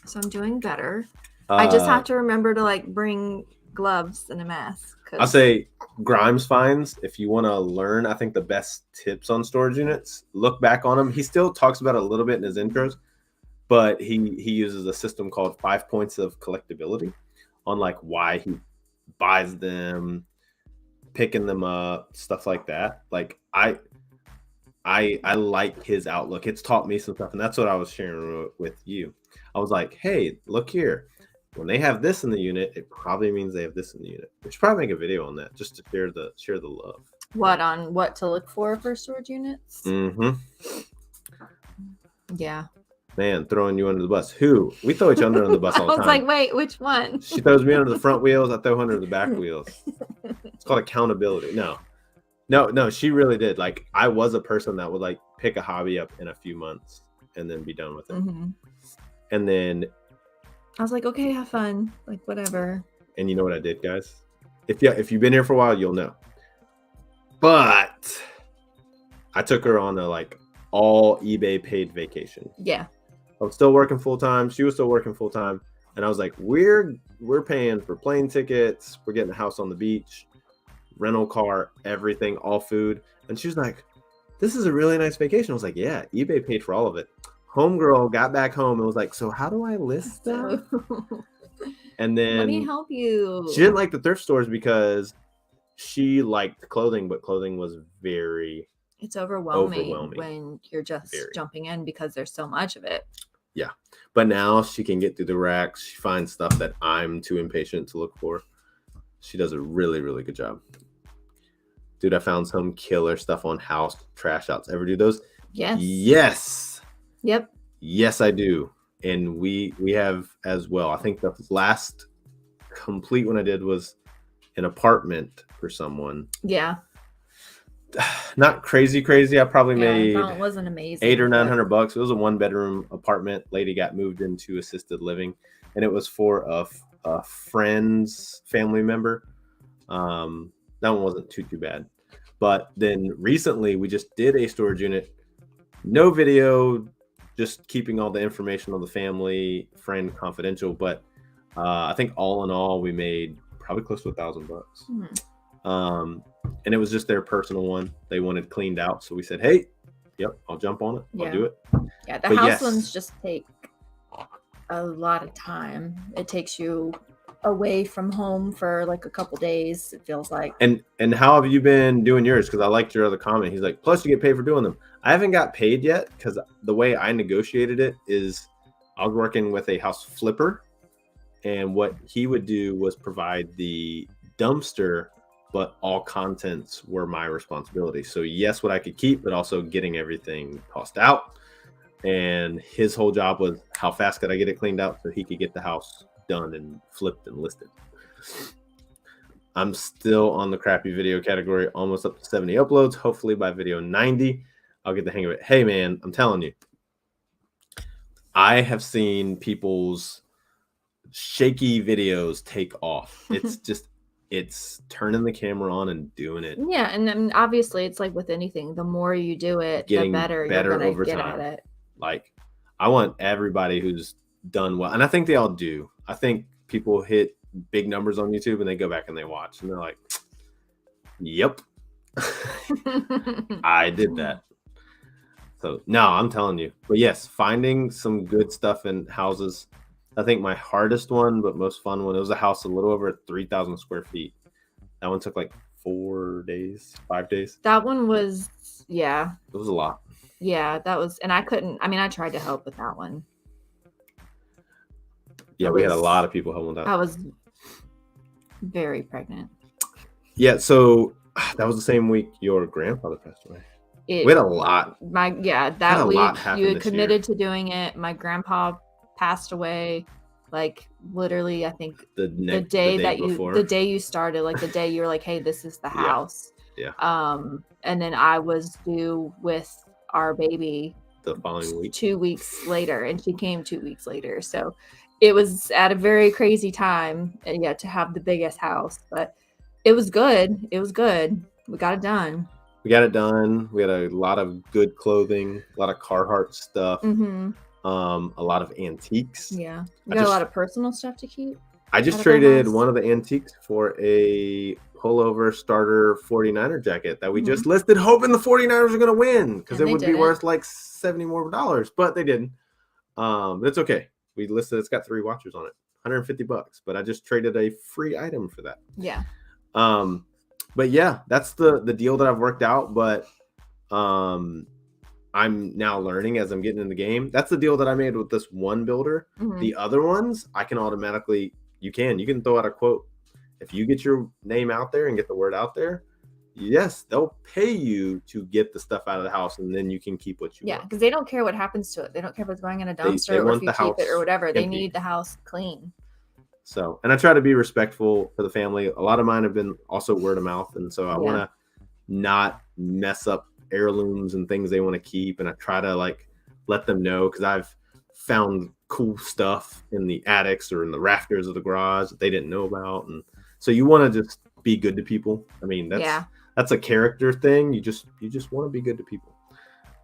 So I'm doing better. I just have to remember to like bring gloves and a mask. I'll say Grimes finds, if you want to learn, I think the best tips on storage units, look back on them. He still talks about it a little bit in his intros, but he uses a system called 5 points of collectability on like why he buys them, picking them up, stuff like that. Like I like his outlook. It's taught me some stuff, and that's what I was sharing with you. I was like, hey, look here. When they have this in the unit, it probably means they have this in the unit. We should probably make a video on that just to share the love. What on what to look for storage units? Yeah. Man, throwing you under the bus. Who? We throw each other under the bus all the time. I was like, wait, which one? She throws me under the front wheels. I throw her under the back wheels. It's called accountability. No, she really did. Like, I was a person that would like pick a hobby up in a few months and then be done with it. And then I was like, okay, have fun. Like, whatever. And you know what I did, guys? If you've been here for a while, you'll know. But I took her on a like all eBay paid vacation. Yeah. I was still working full time. She was still working full time. And I was like, we're paying for plane tickets. We're getting a house on the beach, rental car, everything, all food. And she was like, this is a really nice vacation. I was like, yeah, eBay paid for all of it. Homegirl got back home and was like, so how do I list stuff? And then let me help you. She didn't like the thrift stores because she liked clothing, but clothing was it's overwhelming when you're just jumping in because there's so much of it. Yeah. But now she can get through the racks. She finds stuff that I'm too impatient to look for. She does a really, really good job. Dude, I found some killer stuff on house trash outs. Ever do those? Yes. Yep. Yes, I do. And we have as well. I think the last complete one I did was an apartment for someone. Yeah. Not crazy. I probably made it wasn't amazing. $800 or $900. It was a 1-bedroom apartment. Lady got moved into assisted living, and it was for a friend's family member. That one wasn't too bad. But then recently we just did a storage unit. No video, just keeping all the information on the family friend confidential. But I think all in all, we made probably close to $1,000. And it was just their personal one. They wanted cleaned out. So we said, hey, yep, I'll jump on it. I'll do it. Yeah, the house ones just take a lot of time. It takes you away from home for like a couple days, it feels like. And how have you been doing yours? Because I liked your other comment. He's like, plus you get paid for doing them. I haven't got paid yet because the way I negotiated it is I was working with a house flipper, and what he would do was provide the dumpster, but all contents were my responsibility. So yes, what I could keep, but also getting everything tossed out. And his whole job was how fast could I get it cleaned out so he could get the house done and flipped and listed. I'm still on the crappy video category, almost up to 70 uploads. Hopefully by video 90, I'll get the hang of it. Hey man, I'm telling you, I have seen people's shaky videos take off. It's just, it's turning the camera on and doing it. Yeah, and then obviously it's like with anything, the more you do it, the better you're gonna get at it. Like, I want everybody who's done well, and I think they all do. I think people hit big numbers on YouTube and they go back and they watch and they're like, yep, I did that. So no, I'm telling you. But yes, finding some good stuff in houses. I think my hardest one, but most fun one, it was a house a little over 3,000 square feet. That one took like 4 days, 5 days. That one was, yeah. It was a lot. Yeah, that was, and I couldn't, I mean, I tried to help with that one. Yeah, we had a lot of people helping with that. I was very pregnant. Yeah, so that was the same week your grandfather passed away. We had a lot. That week you had committed to doing it. My grandpa passed away, like literally, I think the day you started, like the day you were like, hey, this is the house. Yeah. And then I was due with our baby the following week, 2 weeks later, and she came 2 weeks later. So it was at a very crazy time, and to have the biggest house, but it was good. It was good. We got it done. We got it done. We had a lot of good clothing, a lot of Carhartt stuff, a lot of antiques. Yeah, we got a lot of personal stuff to keep. I just traded one of the antiques for a pullover starter 49er jacket that we just listed, hoping the 49ers are going to win because it would be worth like $70 more, but they didn't. It's okay. We listed, it's got 3 watchers on it, $150, but I just traded a free item for that. Yeah. But yeah, that's the deal that I've worked out. But I'm now learning as I'm getting in the game. That's the deal that I made with this one builder. The other ones, I can automatically, you can throw out a quote. If you get your name out there and get the word out there, yes, they'll pay you to get the stuff out of the house, and then you can keep what you want. Yeah, because they don't care what happens to it. They don't care if it's going in a dumpster or if you keep it or whatever. Empty. They need the house clean. So, and I try to be respectful for the family. A lot of mine have been also word of mouth. And so I want to not mess up heirlooms and things they want to keep. And I try to like let them know, because I've found cool stuff in the attics or in the rafters of the garage that they didn't know about. And so you want to just be good to people. I mean, that's a character thing. You just want to be good to people.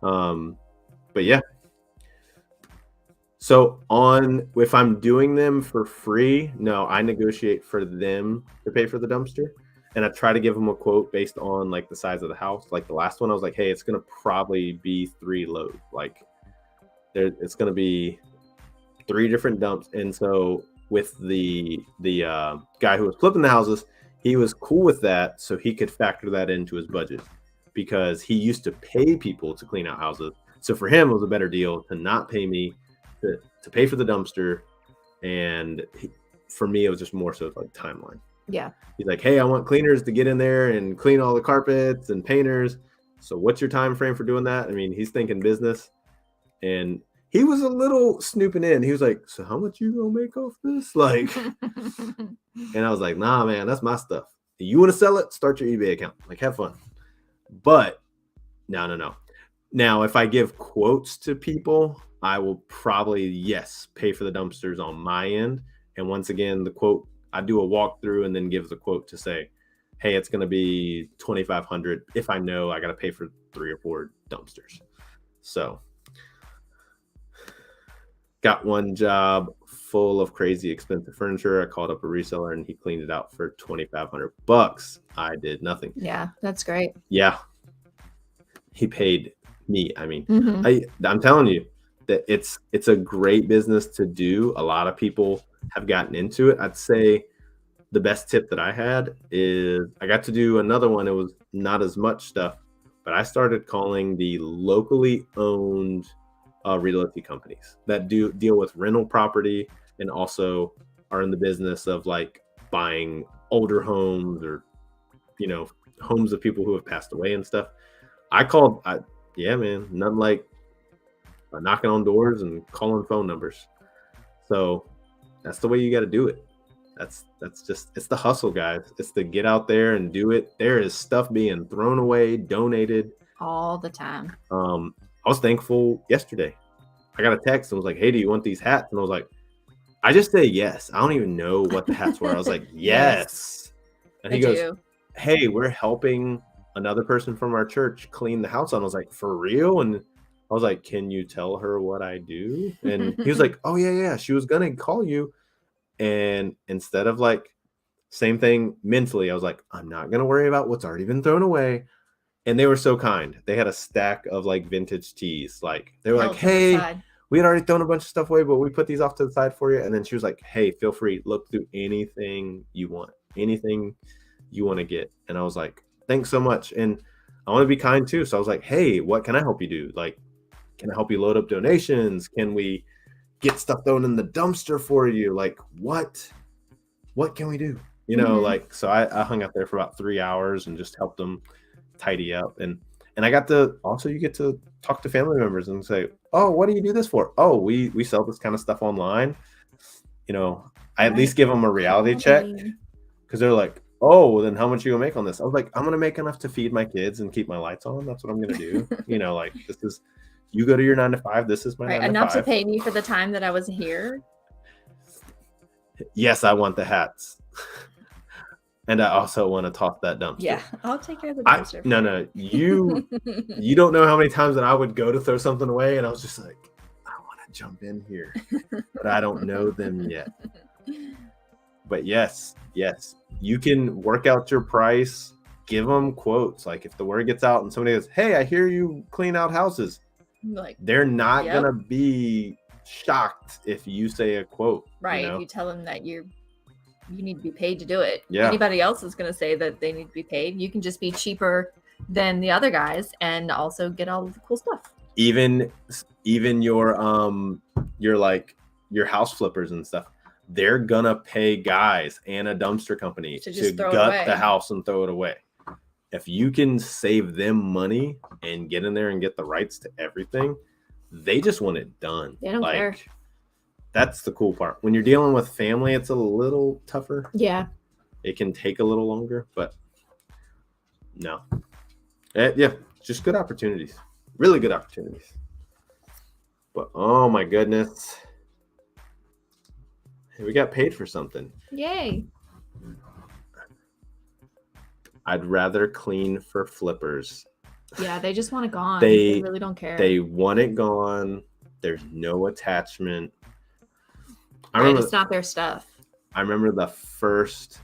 But yeah. So if I'm doing them for free, no, I negotiate for them to pay for the dumpster. And I try to give them a quote based on like the size of the house. Like the last one, I was like, hey, it's going to probably be 3 loads. Like it's going to be 3 different dumps. And so with the guy who was flipping the houses, he was cool with that. So he could factor that into his budget because he used to pay people to clean out houses. So for him, it was a better deal to not pay me to pay for the dumpster, and for me it was just more so like timeline. Yeah, he's like, hey, I want cleaners to get in there and clean all the carpets and painters, so what's your time frame for doing that? I mean, he's thinking business, and he was a little snooping in. He was like, so how much you gonna make off this? Like and I was like, nah man, that's my stuff. You want to sell it, start your eBay account, like have fun. But no. Now if I give quotes to people, I will probably, pay for the dumpsters on my end. And once again, the quote, I do a walkthrough and then give the quote to say, hey, it's going to be $2,500 if I know I got to pay for 3 or 4 dumpsters. So got one job full of crazy expensive furniture. I called up a reseller and he cleaned it out for $2,500. I did nothing. Yeah, that's great. Yeah. He paid me. I mean, I'm telling you, that it's a great business to do. A lot of people have gotten into it. I'd say the best tip that I had is I got to do another one. It was not as much stuff, but I started calling the locally owned realty companies that deal with rental property and also are in the business of like buying older homes or, you know, homes of people who have passed away and stuff. Yeah, man, nothing like knocking on doors and calling phone numbers. So that's the way you got to do it. That's just, it's the hustle, guys. It's to get out there and do it. There is stuff being thrown away, donated all the time. I was thankful yesterday. I got a text and was like, "Hey, do you want these hats?" And I was like, I just say yes. I don't even know what the hats were. I was like, yes. And he goes, "Hey, we're helping another person from our church clean the house." And I was like, "For real?" And I was like, "Can you tell her what I do?" And he was like, "Oh yeah. She was gonna call you." And instead of like, same thing mentally, I was like, I'm not gonna worry about what's already been thrown away. And they were so kind. They had a stack of like vintage tees. Like they were like, "Hey, we had already thrown a bunch of stuff away, but we put these off to the side for you." And then she was like, "Hey, feel free, look through anything you want, anything you want to get." And I was like, "Thanks so much." And I want to be kind too. So I was like, "Hey, what can I help you do? Like, can I help you load up donations? Can we get stuff thrown in the dumpster for you? Like, what can we do?" You know, like, so I hung out there for about 3 hours and just helped them tidy up. And I got to also, you get to talk to family members and say, "Oh, what do you do this for?" "Oh, we sell this kind of stuff online." You know, I at least give them a reality check, because they're like, "Oh, well, then how much are you gonna make on this?" I was like, "I'm gonna make enough to feed my kids and keep my lights on. That's what I'm gonna do." You know, like, this is, you go to your 9 to 5. This is my 9 to 5. Enough to pay me for the time that I was here. Yes, I want the hats. And I also want to toss that dumpster. Yeah, I'll take care of the dumpster. No, you don't know how many times that I would go to throw something away, and I was just like, I want to jump in here, but I don't know them yet. But yes, you can work out your price, give them quotes. Like if the word gets out and somebody goes, "Hey, I hear you clean out houses," like, they're not gonna be shocked if you say a quote. Right. You know? If you tell them that you need to be paid to do it. Yeah. Anybody else is going to say that they need to be paid. You can just be cheaper than the other guys and also get all of the cool stuff. Even your like your house flippers and stuff, they're gonna pay guys and a dumpster company to gut the house and throw it away. If you can save them money and get in there and get the rights to everything, they just want it done. They don't care. That's the cool part. When you're dealing with family, it's a little tougher. Yeah. It can take a little longer, but no. Yeah, just good opportunities. Really good opportunities. But oh my goodness. We got paid for something. Yay. I'd rather clean for flippers. Yeah, they just want it gone. They really don't care. They want it gone. There's no attachment. It's not their stuff. I remember the first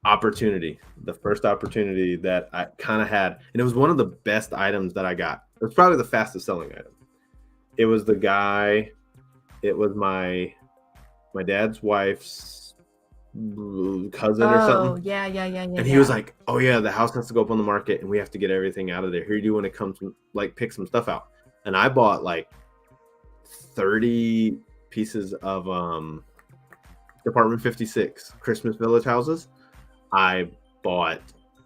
opportunity that I kind of had, and it was one of the best items that I got. It was probably the fastest selling item. It was the guy, it was my dad's wife's cousin or something. Oh, yeah. And he was like, "Oh yeah, the house has to go up on the market and we have to get everything out of there. Here you do when it comes to like pick some stuff out." And I bought like 30 pieces of Department 56 Christmas Village houses. I bought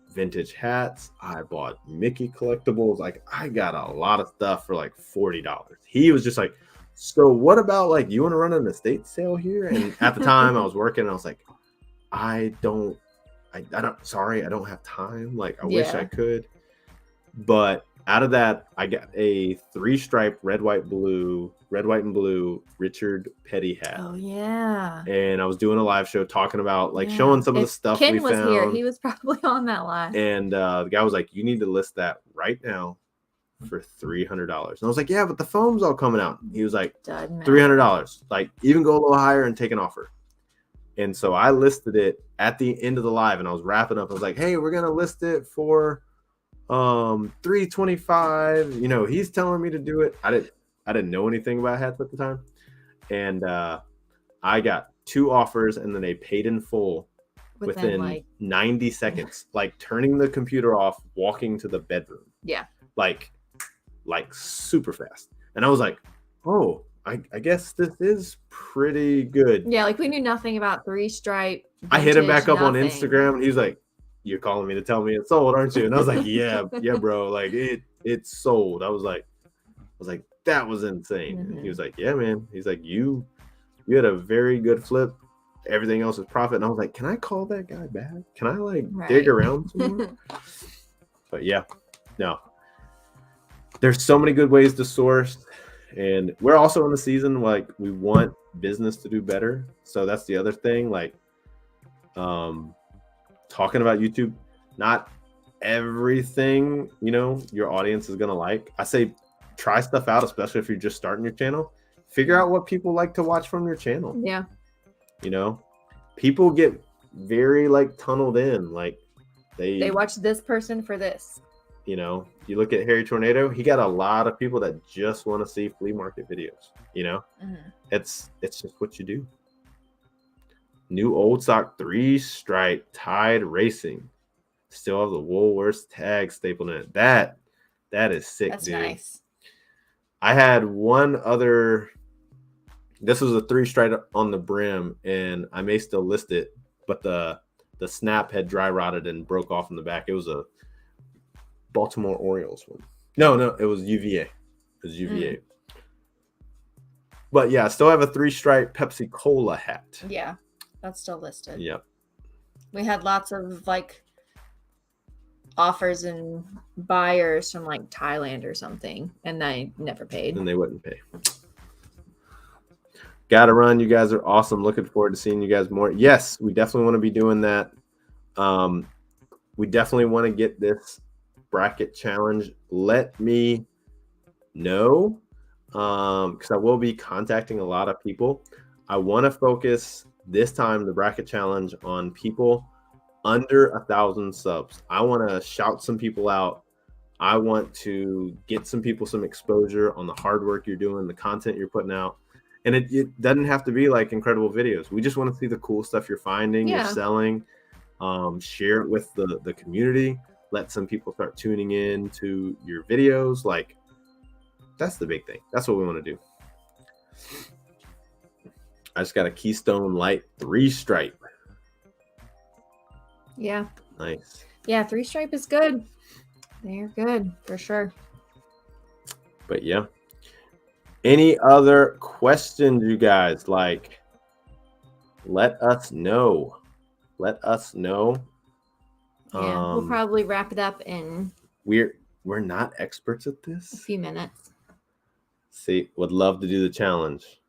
vintage hats. I bought Mickey collectibles. Like I got a lot of stuff for like $40. He was just like, "So what about like, you want to run an estate sale here?" And at the time I was working and I was like, I don't have time. Like I wish I could. But out of that, I got a 3-stripe red, white, and blue Richard Petty hat. Oh yeah. And I was doing a live show talking about like showing some of the stuff Ken we was found. Here. He was probably on that live. And the guy was like, "You need to list that right now for $300." And I was like, "Yeah, but the foam's all coming out." He was like, $300. Like even go a little higher and take an offer. And so I listed it at the end of the live and I was wrapping up. I was like, "Hey, we're gonna list it for $325. You know, he's telling me to do it." I didn't know anything about hats at the time. And I got 2 offers and then they paid in full within like 90 seconds, like turning the computer off, walking to the bedroom. Yeah. Like super fast. And I was like, oh, I guess this is pretty good. Yeah, like we knew nothing about 3-stripe. I hit him back up on Instagram and he's like, you're calling me to tell me it's sold, aren't you? And I was like, yeah, bro. Like it's sold. I was like, that was insane. And he was like, yeah, man. He's like, you had a very good flip. Everything else is profit. And I was like, can I call that guy back? Can I dig around some more? But yeah, no. There's so many good ways to source. And we're also in the season, like we want business to do better. So that's the other thing. Like talking about YouTube, not everything, your audience is going to like. I say try stuff out, especially if you're just starting your channel. Figure out what people like to watch from your channel. Yeah. People get very tunneled in. Like they watch this person for this. You look at Harry Tornado, he got a lot of people that just want to see flea market videos. It's just what you do. New old sock 3-stripe tied racing. Still have the Woolworths tag stapled in it. That is sick. That's dude. Nice. I had one other. This was a 3-stripe on the brim, and I may still list it, but the snap had dry rotted and broke off in the back. It was a Baltimore Orioles one. No, it was UVA. It was UVA. But yeah, I still have a 3-stripe Pepsi Cola hat. Yeah, that's still listed. Yep. We had lots of offers and buyers from Thailand or something, and they never paid. And they wouldn't pay. Gotta run. You guys are awesome. Looking forward to seeing you guys more. Yes, we definitely want to be doing that. We definitely want to get this bracket challenge. Let me know, because I will be contacting a lot of people. I want to focus this time the bracket challenge on people under 1,000 subs. I want to shout some people out. I want to get some people some exposure on the hard work you're doing, the content you're putting out. And it doesn't have to be incredible videos. We just want to see the cool stuff you're finding, you're selling. Share it with the community. Let some people start tuning in to your videos. That's the big thing. That's what we want to do. I just got a Keystone Light 3-stripe. Yeah. Nice. Yeah, 3-stripe is good. They're good for sure. But yeah. Any other questions, you guys? Let us know. Let us know. Yeah, we'll probably wrap it up in. We're not experts at this. A few minutes. See, would love to do the challenge.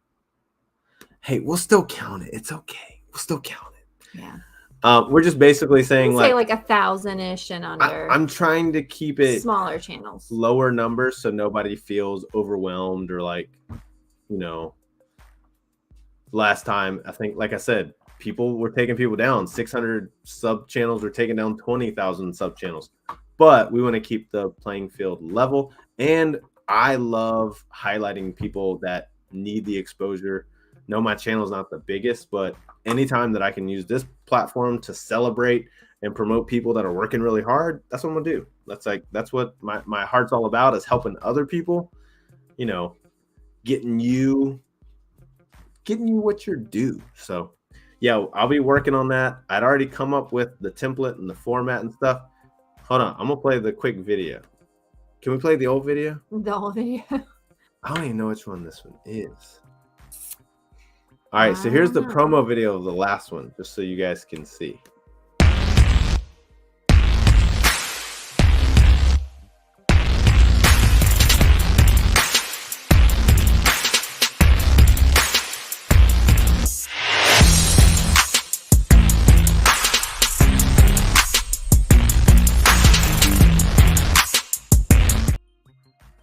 Hey, we'll still count it. It's okay. We'll still count it. Yeah. We're just basically saying say 1,000-ish and under. I'm trying to keep it smaller channels, lower numbers, so nobody feels overwhelmed or last time I think, like I said, people were taking people down. 600 sub channels were taking down 20,000 sub channels. But we want to keep the playing field level. And I love highlighting people that need the exposure. No, my channel is not the biggest, but anytime that I can use this platform to celebrate and promote people that are working really hard, that's what I'm gonna do. That's what my heart's all about, is helping other people, getting you what you're due. So yeah, I'll be working on that. I'd already come up with the template and the format and stuff. Hold on, I'm gonna play the quick video. Can we play the old video? The old video. I don't even know which one this one is. All right, so here's the promo video of the last one, just so you guys can see.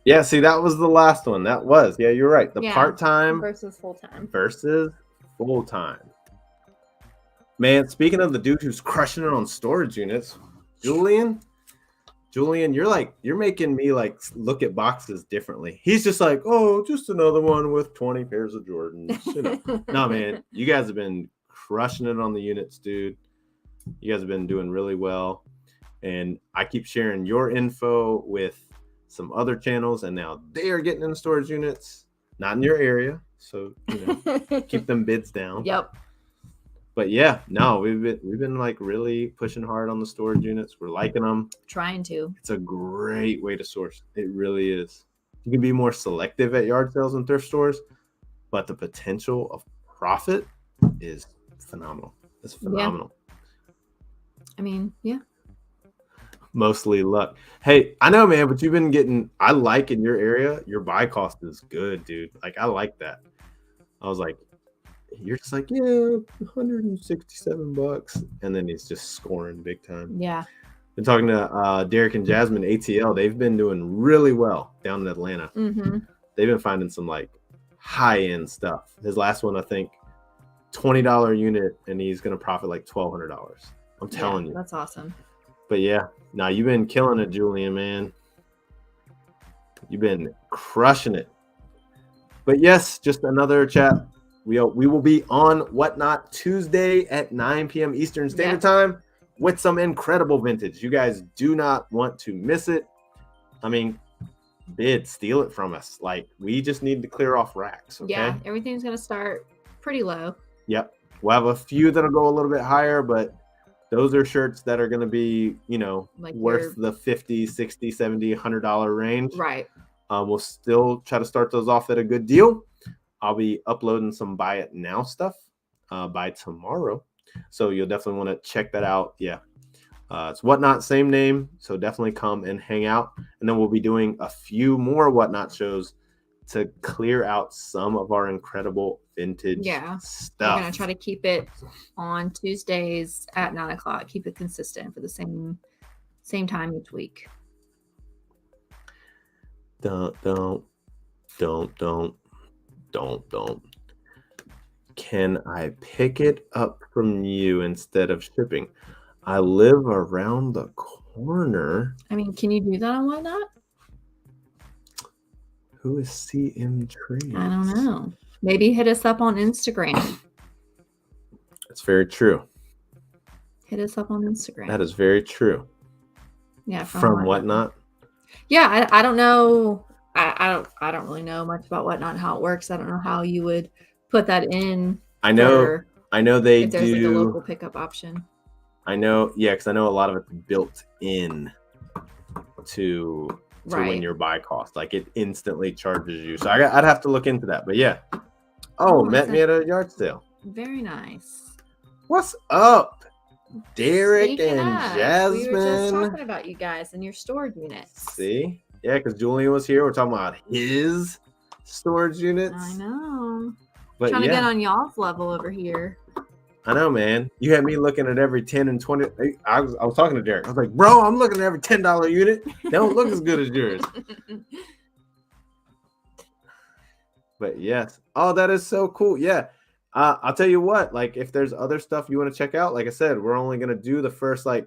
Yeah, see, that was the last one. That was. Yeah, you're right. The part-time versus full-time. Man, speaking of the dude who's crushing it on storage units, Julian Julian, you're making me like look at boxes differently. He's just like, oh, just another one with 20 pairs of Jordans. You know. No, man, you guys have been crushing it on the units, dude. You guys have been doing really well. And I keep sharing your info with some other channels, and now they are getting in storage units, not in your area. So, you know, keep them bids down. Yep. But yeah, no, we've been like really pushing hard on the storage units. We're liking them. Trying to. It's a great way to source. It really is. You can be more selective at yard sales and thrift stores, but the potential of profit is phenomenal. It's phenomenal. Yeah. I mean, yeah. Mostly luck. Hey, I know, man, but you've been getting, I like in your area, your buy cost is good, dude. Like, I like that. I was like, you're just like, yeah, $167. And then he's just scoring big time. Yeah. Been talking to Derek and Jasmine, ATL. They've been doing really well down in Atlanta. Mm-hmm. They've been finding some like high-end stuff. His last one, I think, $20 unit, and he's going to profit like $1,200. I'm telling you. That's awesome. But yeah, now you've been killing it, Julian, man. You've been crushing it. But yes, just another chat. We will be on Whatnot Tuesday at 9 p.m. Eastern Standard Time with some incredible vintage. You guys do not want to miss it. I mean, steal it from us. Like, we just need to clear off racks. Okay? Yeah, everything's going to start pretty low. Yep. We'll have a few that'll go a little bit higher, but those are shirts that are going to be, you know, like worth the $50, $60, $70, $100 range. Right. We'll still try to start those off at a good deal. I'll be uploading some buy it now stuff by tomorrow. So you'll definitely want to check that out. Yeah. It's Whatnot, same name. So definitely come and hang out. And then we'll be doing a few more Whatnot shows to clear out some of our incredible vintage stuff. We're going to try to keep it on Tuesdays at 9 o'clock. Keep it consistent for the same time each week. Don't. Can I pick it up from you instead of shipping? I live around the corner. I mean, can you do that on Whatnot? Who is CM Trades? I don't know. Maybe hit us up on Instagram. That's very true. Hit us up on Instagram. That is very true. Yeah, from Whatnot. Yeah, I don't know. I don't really know much about Whatnot, how it works. I don't know how you would put that in. I know they if there's like a local pickup option. I know, yeah, because I know a lot of it's built in to when your buy cost, like it instantly charges you. So I'd have to look into that. But yeah. Met me at a yard sale. Very nice. What's up, Derek and Jasmine? We were just talking about you guys and your storage units. See? Yeah, because Julian was here. We're talking about his storage units. I know. But trying to get on y'all's level over here. I know, man. You had me looking at every 10 and 20. I was talking to Derek. I was like, bro, I'm looking at every $10 unit. They don't look as good as yours. But yes. Oh, that is so cool. Yeah. I'll tell you what, like if there's other stuff you want to check out, like I said, we're only going to do the first like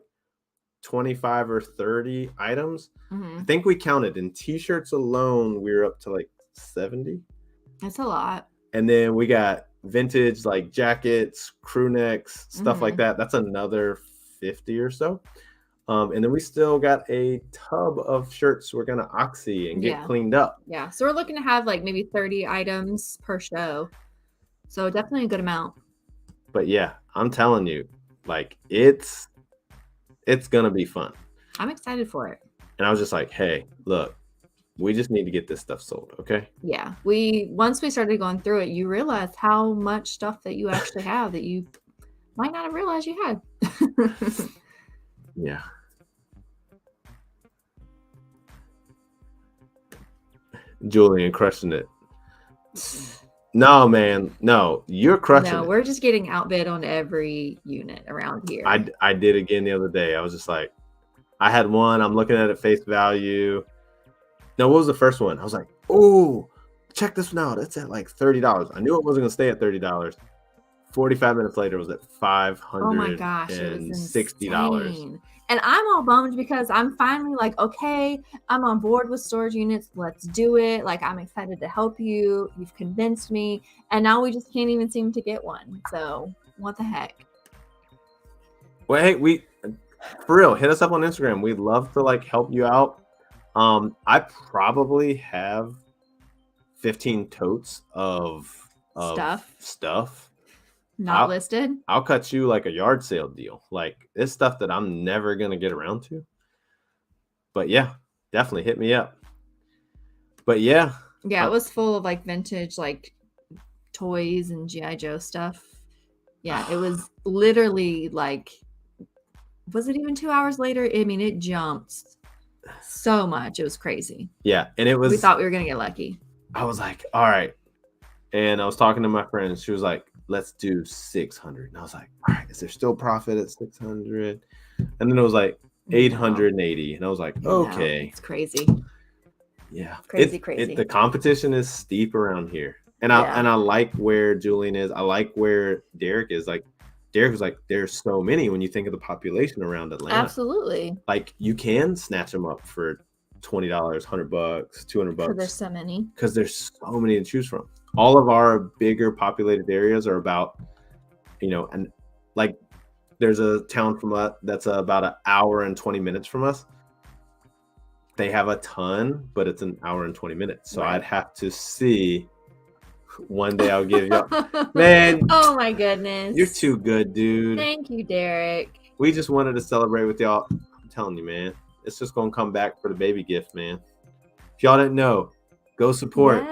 25 or 30 items. I think we counted in t-shirts alone. We were up to like 70. That's a lot. And then we got vintage like jackets, crew necks, stuff like that. That's another 50 or so. And then we still got a tub of shirts we're going to oxy and get cleaned up. Yeah. So we're looking to have like maybe 30 items per show. So definitely a good amount. But yeah, I'm telling you, like it's going to be fun. I'm excited for it. And I was just like, hey, look, we just need to get this stuff sold. Okay. Yeah. Once we started going through it, you realize how much stuff that you actually have that you might not have realized you had. Yeah. Julian crushing it. No, man. No, you're crushing it. No, we're just getting outbid on every unit around here. I did again the other day. I was just like, I had one. I'm looking at it face value. No, what was the first one? I was like, oh, check this one out. It's at like $30. I knew it wasn't going to stay at $30. 45 minutes later, it was at $560. Oh my gosh, it was insane. And I'm all bummed because I'm finally like, okay, I'm on board with storage units. Let's do it. Like, I'm excited to help you. You've convinced me. And now we just can't even seem to get one. So what the heck? Well, hey, for real, hit us up on Instagram. We'd love to like help you out. I probably have 15 totes of stuff not listed. I'll cut you like a yard sale deal. Like, it's stuff that I'm never gonna get around to. But yeah, definitely hit me up. But yeah, it was full of like vintage like toys and GI Joe stuff. Yeah, it was literally like, was it even 2 hours later? I mean, it jumped so much. It was crazy. Yeah, and we thought we were gonna get lucky. I was like, all right. And I was talking to my friend. She was like, let's do 600. And I was like, all right, is there still profit at 600? And then it was like 880. And I was like, okay. It's crazy. Yeah. Crazy. The competition is steep around here. And I like where Julian is. I like where Derek is. Like, Derek was like, there's so many when you think of the population around Atlanta. Absolutely. Like, you can snatch them up for $20, $100, $200. Because there's so many. Because there's so many to choose from. All of our bigger populated areas are about, and like there's a town from us that's about an hour and 20 minutes from us. They have a ton, but it's an hour and 20 minutes. So I'd have to see. One day I'll give you, man. Oh my goodness. You're too good, dude. Thank you, Derek. We just wanted to celebrate with y'all. I'm telling you, man. It's just going to come back for the baby gift, man. If y'all didn't know, go support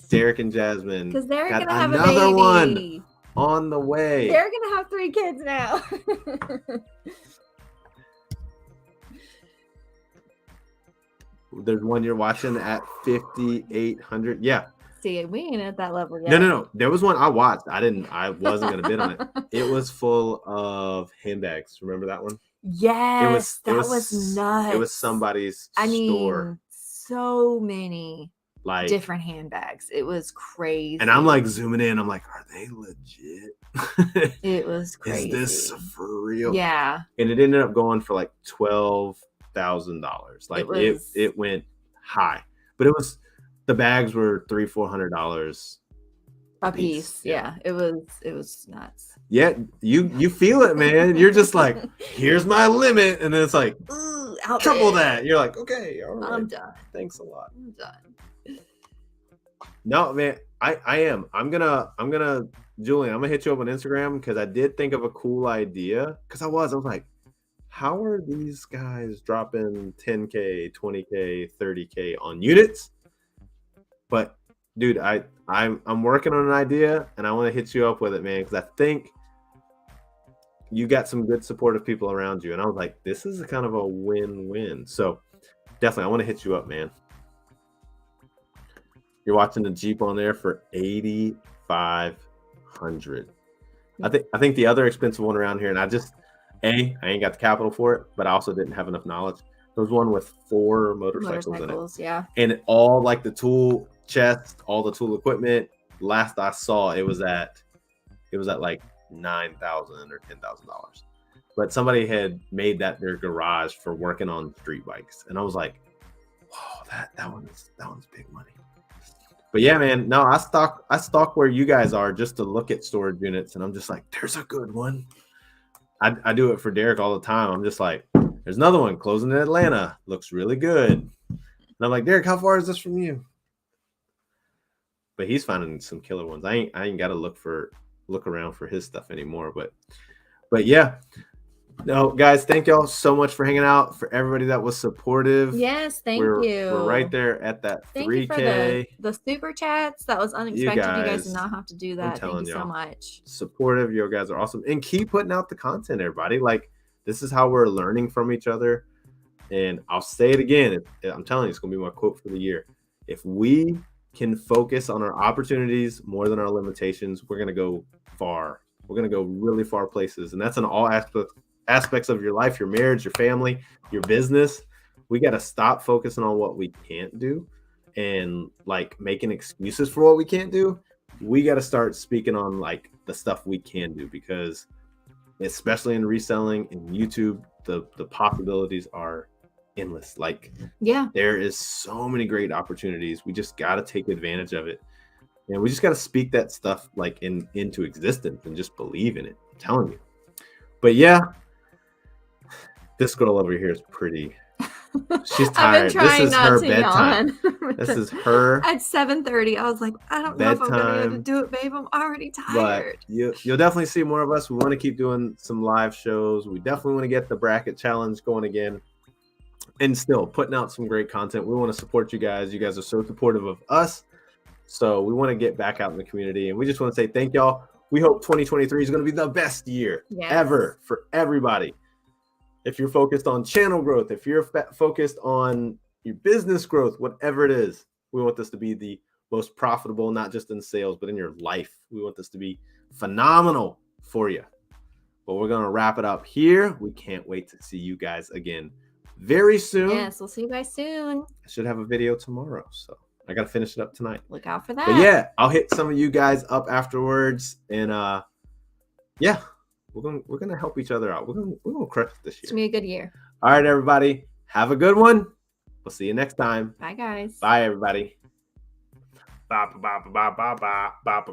Derek and Jasmine. Because they're going to have another a baby. One on the way. They're going to have 3 kids now. There's one you're watching at 5,800. Yeah. See, we ain't at that level yet. No. There was one I watched. I wasn't going to bid on it. It was full of handbags. Remember that one? Yes, that was nuts. It was somebody's store. So many like different handbags. It was crazy. And I'm like zooming in. I'm like, are they legit? It was crazy. Is this for real? Yeah. And it ended up going for like $12,000. Like it went high, but the bags were $300-$400 a piece. Yeah. It was nuts. Yeah, you feel it, man. You're just like, here's my limit, and then it's like, triple that. You're like, okay, all right. I'm done. Thanks a lot. I'm done. No, man, I am. I'm gonna Julian, I'm gonna hit you up on Instagram because I did think of a cool idea. Because I was like, how are these guys dropping 10K, 20K, 30K on units? But dude, I'm working on an idea, and I want to hit you up with it, man, because I think you got some good supportive people around you. And I was like, this is a kind of a win-win. So definitely, I want to hit you up, man. You're watching the Jeep on there for $8,500. I think the other expensive one around here, and I ain't got the capital for it, but I also didn't have enough knowledge. There was one with 4 motorcycles in it. Yeah. And all like the tool chest, all the tool equipment. Last I saw, it was at like $9,000 or $10,000. But somebody had made that their garage for working on street bikes, and I was like, "Whoa, that one's big money." But yeah, man, no, I stalk where you guys are just to look at storage units, and I'm just like, "There's a good one." I do it for Derek all the time. I'm just like, "There's another one closing in Atlanta, looks really good," and I'm like, "Derek, how far is this from you?" But he's finding some killer ones. I ain't got to look around for his stuff anymore. But yeah. No, guys, thank y'all so much for hanging out. For everybody that was supportive. Yes, thank you. We're right there at that thank 3K. You for the super chats. That was unexpected. You guys did not have to do that. Thank you so much. Supportive. You guys are awesome. And keep putting out the content, everybody. Like, this is how we're learning from each other. And I'll say it again. I'm telling you, it's going to be my quote for the year. If we can focus on our opportunities more than our limitations, we're going to go far. We're going to go really far places. And that's in all aspects of your life, your marriage, your family, your business. We got to stop focusing on what we can't do and like making excuses for what we can't do. We got to start speaking on like the stuff we can do, because especially in reselling and YouTube, the possibilities are endless. Like, yeah, there is so many great opportunities. We just got to take advantage of it. And we just got to speak that stuff like into existence and just believe in it. I'm telling you. But yeah, this girl over here is pretty. She's tired. This is her bedtime. This is her. At 7:30, I was like, I don't know if I'm gonna be able to do it, babe. I'm already tired. But you'll definitely see more of us. We want to keep doing some live shows. We definitely want to get the bracket challenge going again, and still putting out some great content. We want to support you guys. You guys are so supportive of us. So we want to get back out in the community, and we just want to say thank y'all. We hope 2023 is going to be the best year ever for everybody. If you're focused on channel growth, if you're focused on your business growth, whatever it is, we want this to be the most profitable, not just in sales, but in your life. We want this to be phenomenal for you. But we're going to wrap it up here. We can't wait to see you guys again very soon. Yes, we'll see you guys soon. I should have a video tomorrow, so I got to finish it up tonight. Look out for that. But yeah, I'll hit some of you guys up afterwards, and yeah, we're gonna help each other out. We're gonna crush this year. It's gonna be a good year. All right, everybody, have a good one. We'll see you next time. Bye, guys. Bye, everybody. Bye, bye, bye, bye, bye, bye, bye, bye.